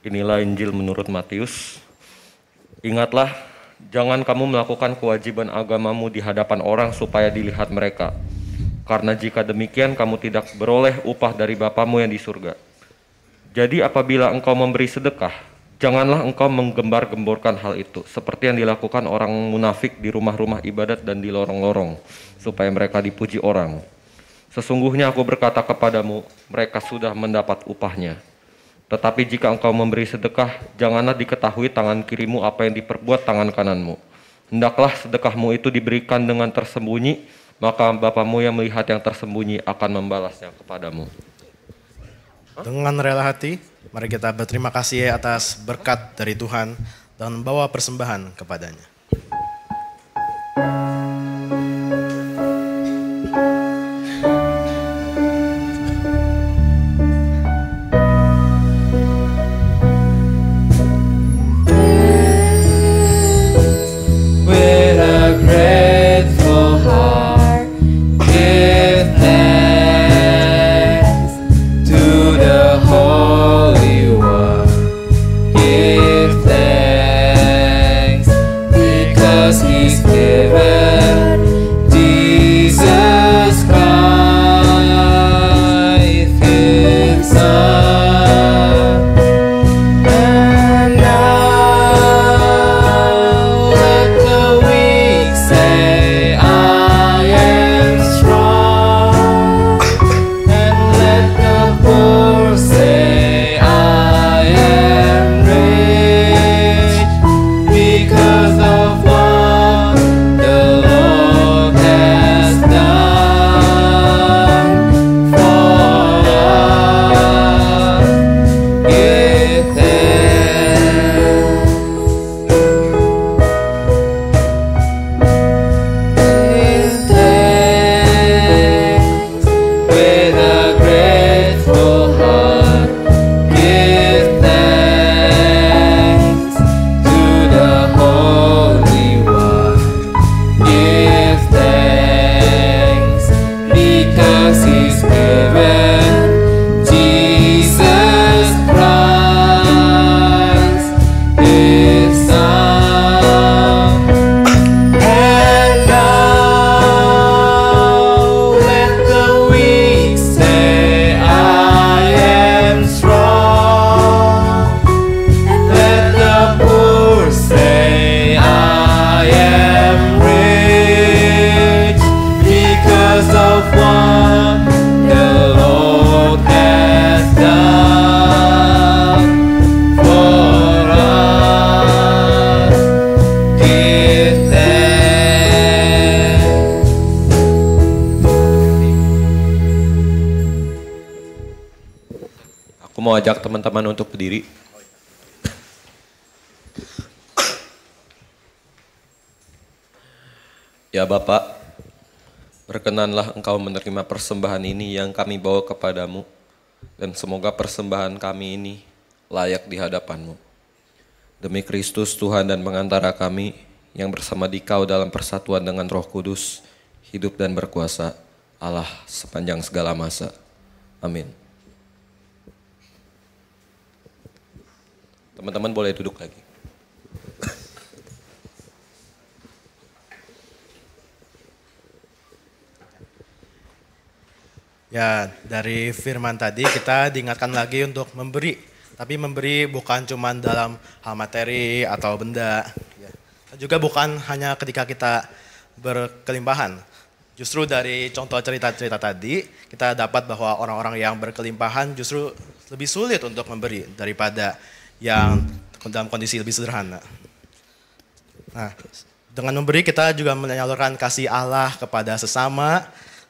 Inilah Injil menurut Matius. Ingatlah, jangan kamu melakukan kewajiban agamamu di hadapan orang supaya dilihat mereka. Karena jika demikian kamu tidak beroleh upah dari Bapamu yang di surga. Jadi apabila engkau memberi sedekah, janganlah engkau menggembar-gemborkan hal itu, seperti yang dilakukan orang munafik di rumah-rumah ibadat dan di lorong-lorong, supaya mereka dipuji orang. Sesungguhnya aku berkata kepadamu, mereka sudah mendapat upahnya. Tetapi jika engkau memberi sedekah, janganlah diketahui tangan kirimu apa yang diperbuat tangan kananmu. Hendaklah sedekahmu itu diberikan dengan tersembunyi, maka Bapamu yang melihat yang tersembunyi akan membalasnya kepadamu. Dengan rela hati, mari kita berterima kasih atas berkat dari Tuhan dan membawa persembahan kepadanya. With a grateful heart, give thanks to the Holy One. Give thanks because He's given Jesus Christ, His Son. And now let the weak say, I am strong. And let the poor say, I am rich, because of what the Lord has done for us. Give thanks. Give thanks with a grateful heart. Give thanks to the Holy One. Give thanks because He's given Jesus Christ, His Son. And now let the weak say, I am strong. Let the poor say, I am rich, because of what the Lord has done for us. Give thanks. Aku mau ajak teman-teman untuk berdiri. Ya Bapak, berkenanlah Engkau menerima persembahan ini yang kami bawa kepadamu, dan semoga persembahan kami ini layak di hadapan-Mu. Demi Kristus Tuhan dan pengantara kami, yang bersama Dikau dalam persatuan dengan Roh Kudus, hidup dan berkuasa, Allah sepanjang segala masa. Amin. Teman-teman boleh duduk lagi. Ya, dari firman tadi kita diingatkan lagi untuk memberi. Tapi memberi bukan cuma dalam hal materi atau benda. Ya. Juga bukan hanya ketika kita berkelimpahan. Justru dari contoh cerita-cerita tadi, kita dapat bahwa orang-orang yang berkelimpahan justru lebih sulit untuk memberi daripada yang dalam kondisi lebih sederhana. Nah, dengan memberi kita juga menyalurkan kasih Allah kepada sesama.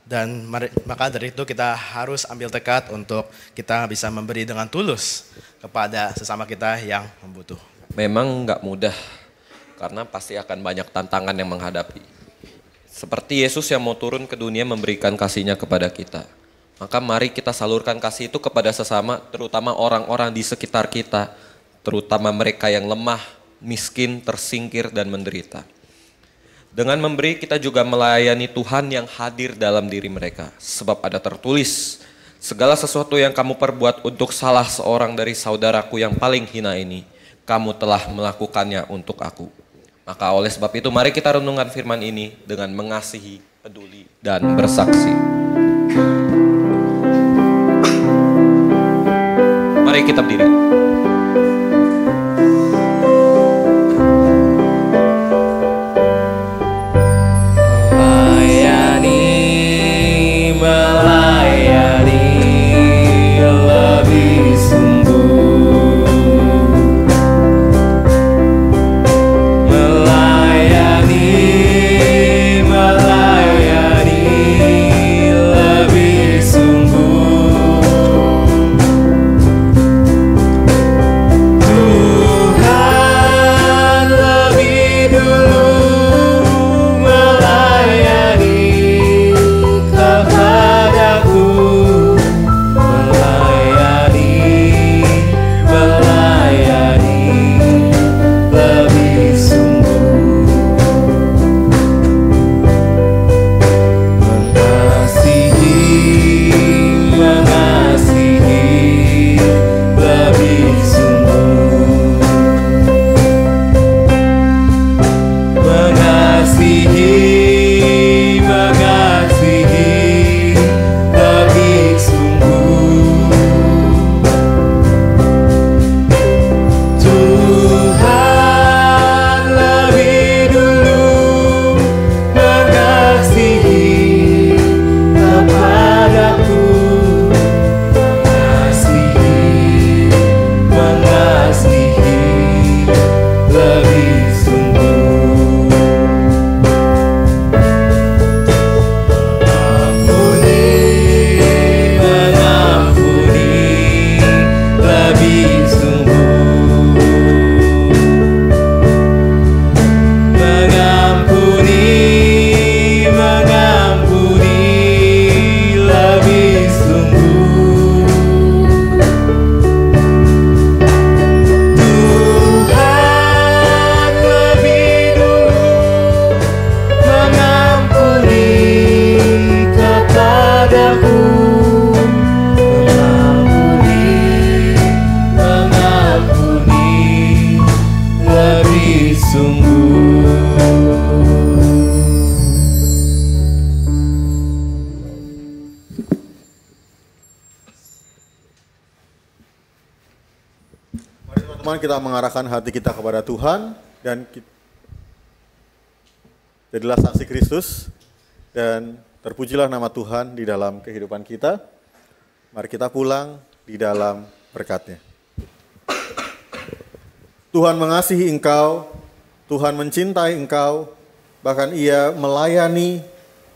Dan maka dari itu kita harus ambil tekad untuk kita bisa memberi dengan tulus kepada sesama kita yang membutuh. Memang nggak mudah, karena pasti akan banyak tantangan yang menghadapi. Seperti Yesus yang mau turun ke dunia memberikan kasih-Nya kepada kita. Maka mari kita salurkan kasih itu kepada sesama, terutama orang-orang di sekitar kita. Terutama mereka yang lemah, miskin, tersingkir, dan menderita. Dengan memberi kita juga melayani Tuhan yang hadir dalam diri mereka. Sebab ada tertulis, Segala sesuatu yang kamu perbuat untuk salah seorang dari saudaraku yang paling hina ini, kamu telah melakukannya untuk aku. Maka oleh sebab itu mari kita renungkan firman ini dengan mengasihi, peduli, dan bersaksi. Mari kita berdiri. Kita mengarahkan hati kita kepada Tuhan dan jadilah saksi Kristus dan terpujilah nama Tuhan di dalam kehidupan kita. Mari kita pulang di dalam berkat-Nya. Tuhan mengasihi engkau, Tuhan mencintai engkau, bahkan Ia melayani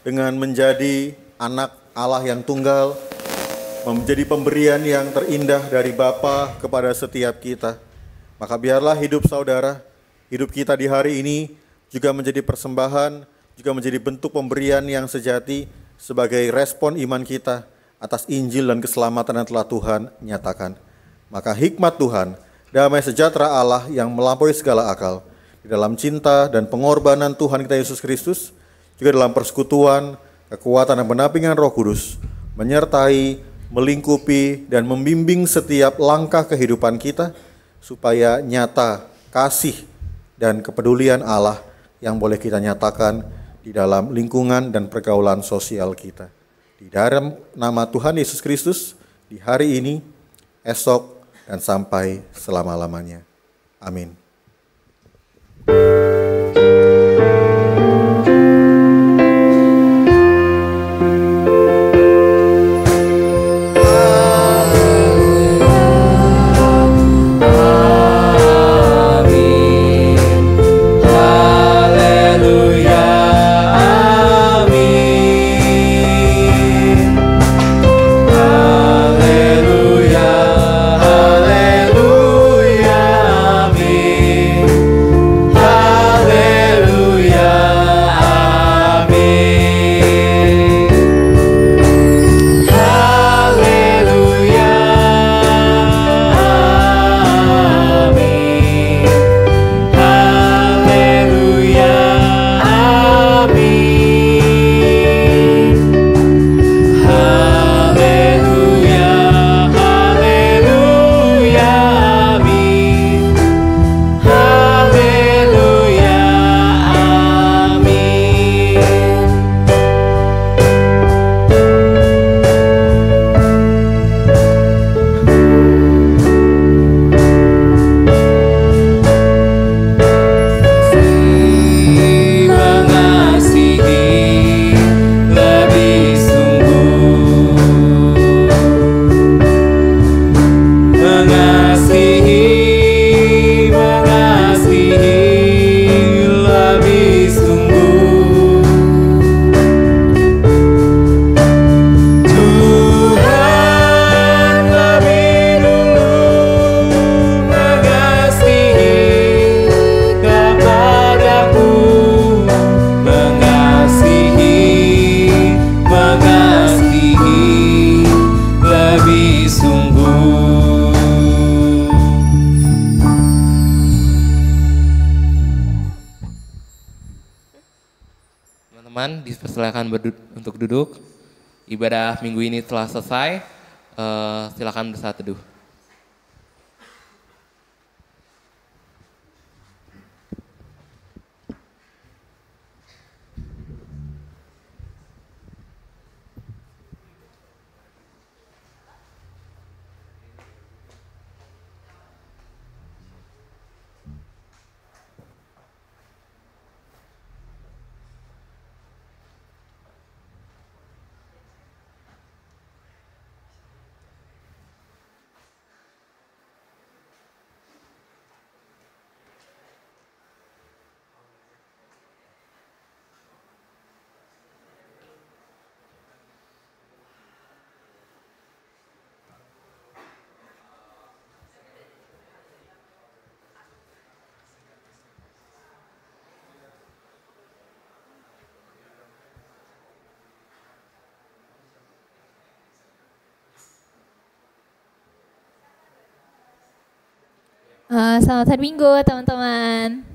dengan menjadi anak Allah yang tunggal, menjadi pemberian yang terindah dari Bapa kepada setiap kita. Maka biarlah hidup saudara, hidup kita di hari ini juga menjadi persembahan, juga menjadi bentuk pemberian yang sejati sebagai respon iman kita atas Injil dan keselamatan yang telah Tuhan nyatakan. Maka hikmat Tuhan, damai sejahtera Allah yang melampaui segala akal, di dalam cinta dan pengorbanan Tuhan kita Yesus Kristus, juga dalam persekutuan, kekuatan dan penampingan Roh Kudus, menyertai, melingkupi, dan membimbing setiap langkah kehidupan kita, supaya nyata kasih dan kepedulian Allah yang boleh kita nyatakan di dalam lingkungan dan pergaulan sosial kita. Di dalam nama Tuhan Yesus Kristus, di hari ini, esok, dan sampai selama-lamanya. Amin. Amin. Dipersilakan untuk duduk. Ibadah minggu ini telah selesai. Silakan bersaat teduh. Selamat hari Minggu teman-teman.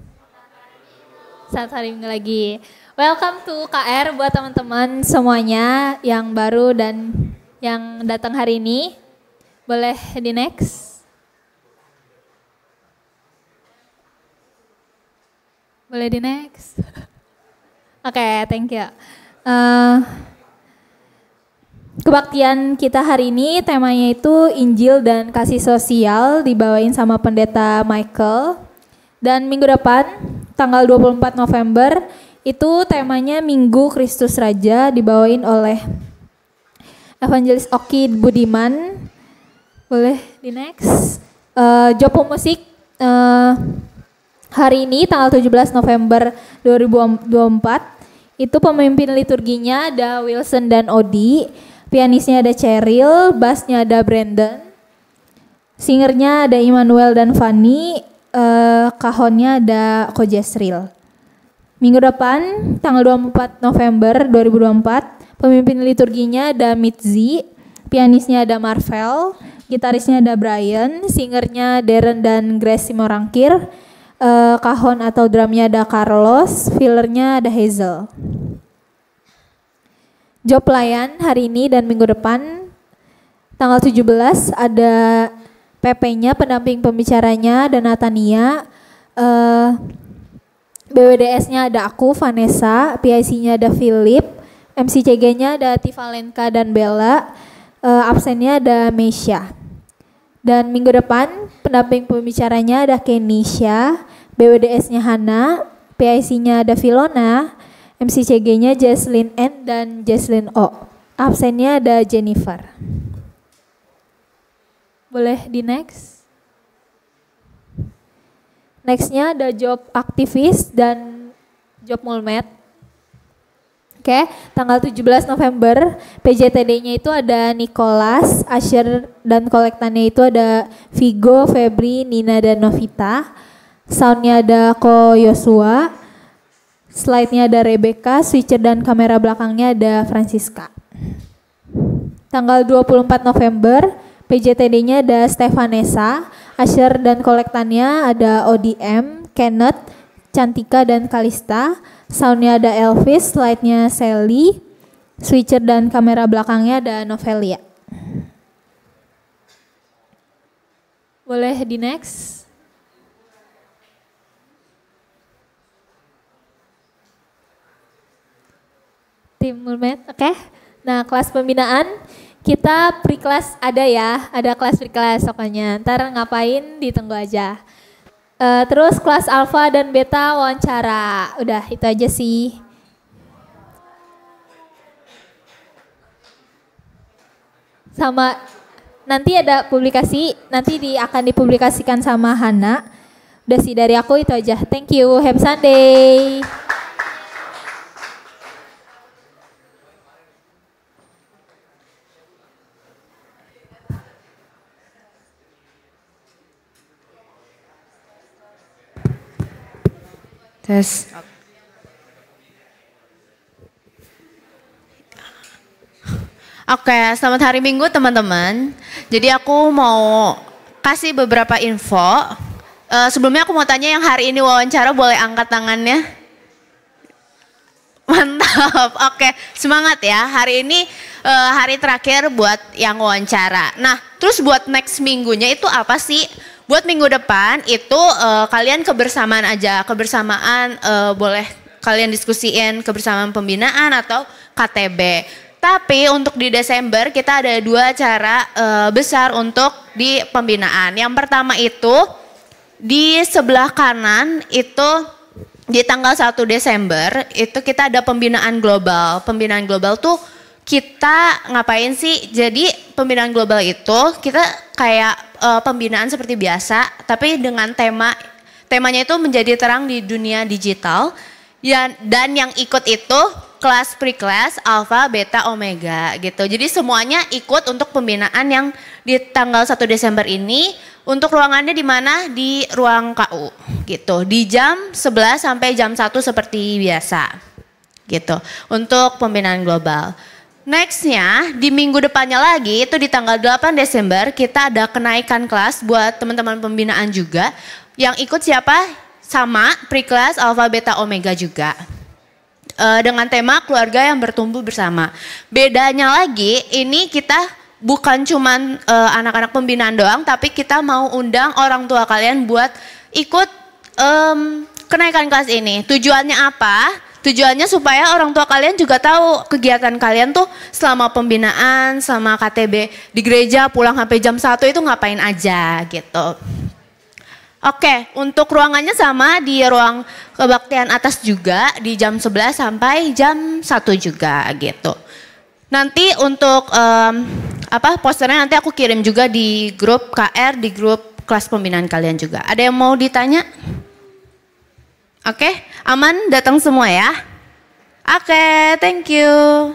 Selamat hari Minggu lagi. Welcome to KR buat teman-teman semuanya yang baru dan yang datang hari ini. Boleh di next? Boleh di next? Oke, thank you. Kebaktian kita hari ini temanya itu Injil dan Kasih Sosial dibawain sama Pendeta Michael. Dan minggu depan tanggal 24 November itu temanya Minggu Kristus Raja dibawain oleh Evangelis Oki Budiman. Boleh di next. Jopo Musik hari ini tanggal 17 November 2024 itu pemimpin liturginya ada Wilson dan Odi. Pianisnya ada Cheryl, bassnya ada Brandon, singernya ada Immanuel dan Fanny, kahonnya ada Ko Jesril. Minggu depan, tanggal 24 November 2024, pemimpin liturginya ada Mitzi, pianisnya ada Marvel, gitarisnya ada Brian, singernya Darren dan Grace Simorangkir, kahon atau drumnya ada Carlos, fillernya ada Hazel. Job pelayan hari ini dan minggu depan tanggal 17 ada PP-nya, pendamping pembicaranya ada Natania, BWDS-nya ada aku Vanessa, PIC-nya ada Philip, MCCG-nya ada Tivalenka dan Bella, absennya ada Meisha. Dan minggu depan pendamping pembicaranya ada Kenisha, BWDS-nya Hana, PIC-nya ada Filona, MCCG-nya Jesslyn N dan Jesslyn O. Absennya ada Jennifer. Boleh di next? Nextnya ada job aktivis dan job mulmet. Oke, tanggal 17 November PJTD-nya itu ada Nicholas, Asher dan kolektannya itu ada Vigo, Febri, Nina dan Novita. Soundnya ada Ko Yosua. Slide-nya ada Rebecca, switcher dan kamera belakangnya ada Francisca. Tanggal 24 November, PJTD-nya ada Stefanesa, Asher dan kolektannya ada ODM, Kenneth, Cantika dan Kalista. Soundnya ada Elvis, slide-nya Sally, switcher dan kamera belakangnya ada Novelia. Boleh di next? Tim Mulmet, oke. Nah, kelas pembinaan kita pre-class ada ya, ada kelas pre-class pokoknya. Ntar ngapain ditunggu aja. Terus kelas alpha dan beta wawancara, udah itu aja sih. Sama nanti ada publikasi, nanti akan dipublikasikan sama Hana. Udah sih dari aku itu aja. Thank you, happy Sunday. Tes. Oke, selamat hari Minggu teman-teman. Jadi aku mau kasih beberapa info. Sebelumnya aku mau tanya yang hari ini wawancara boleh angkat tangannya. Mantap. Oke, semangat ya. Hari ini hari terakhir buat yang wawancara. Nah, terus buat next minggunya itu apa sih? Buat minggu depan itu kalian kebersamaan aja. Kebersamaan boleh kalian diskusiin kebersamaan pembinaan atau KTB. Tapi untuk di Desember kita ada 2 acara besar untuk di pembinaan. Yang pertama itu di sebelah kanan itu di tanggal 1 Desember itu kita ada pembinaan global. Pembinaan global tuh kita ngapain sih? Jadi pembinaan global itu kita kayak pembinaan seperti biasa tapi dengan temanya itu menjadi terang di dunia digital. Ya, dan yang ikut itu kelas pre-class, alpha, beta, omega gitu. Jadi semuanya ikut untuk pembinaan yang di tanggal 1 Desember ini. Untuk ruangannya di mana? Di ruang KU gitu. Di jam 11 sampai jam 1 seperti biasa gitu. Untuk pembinaan global. Nextnya di minggu depannya lagi itu di tanggal 8 Desember kita ada kenaikan kelas buat teman-teman pembinaan juga. Yang ikut siapa? Sama pre-class, alpha, beta, omega juga. Dengan tema keluarga yang bertumbuh bersama. Bedanya lagi ini kita bukan cuman anak-anak pembinaan doang, tapi kita mau undang orang tua kalian buat ikut kenaikan kelas ini. Tujuannya apa? Tujuannya supaya orang tua kalian juga tahu kegiatan kalian tuh selama pembinaan, selama KTB di gereja pulang sampai jam 1 itu ngapain aja gitu. Oke, untuk ruangannya sama di ruang kebaktian atas juga di jam 11 sampai jam 1 juga gitu. Nanti untuk posternya nanti aku kirim juga di grup KR, di grup kelas pembinaan kalian juga. Ada yang mau ditanya? Oke, aman datang semua ya? Oke, thank you.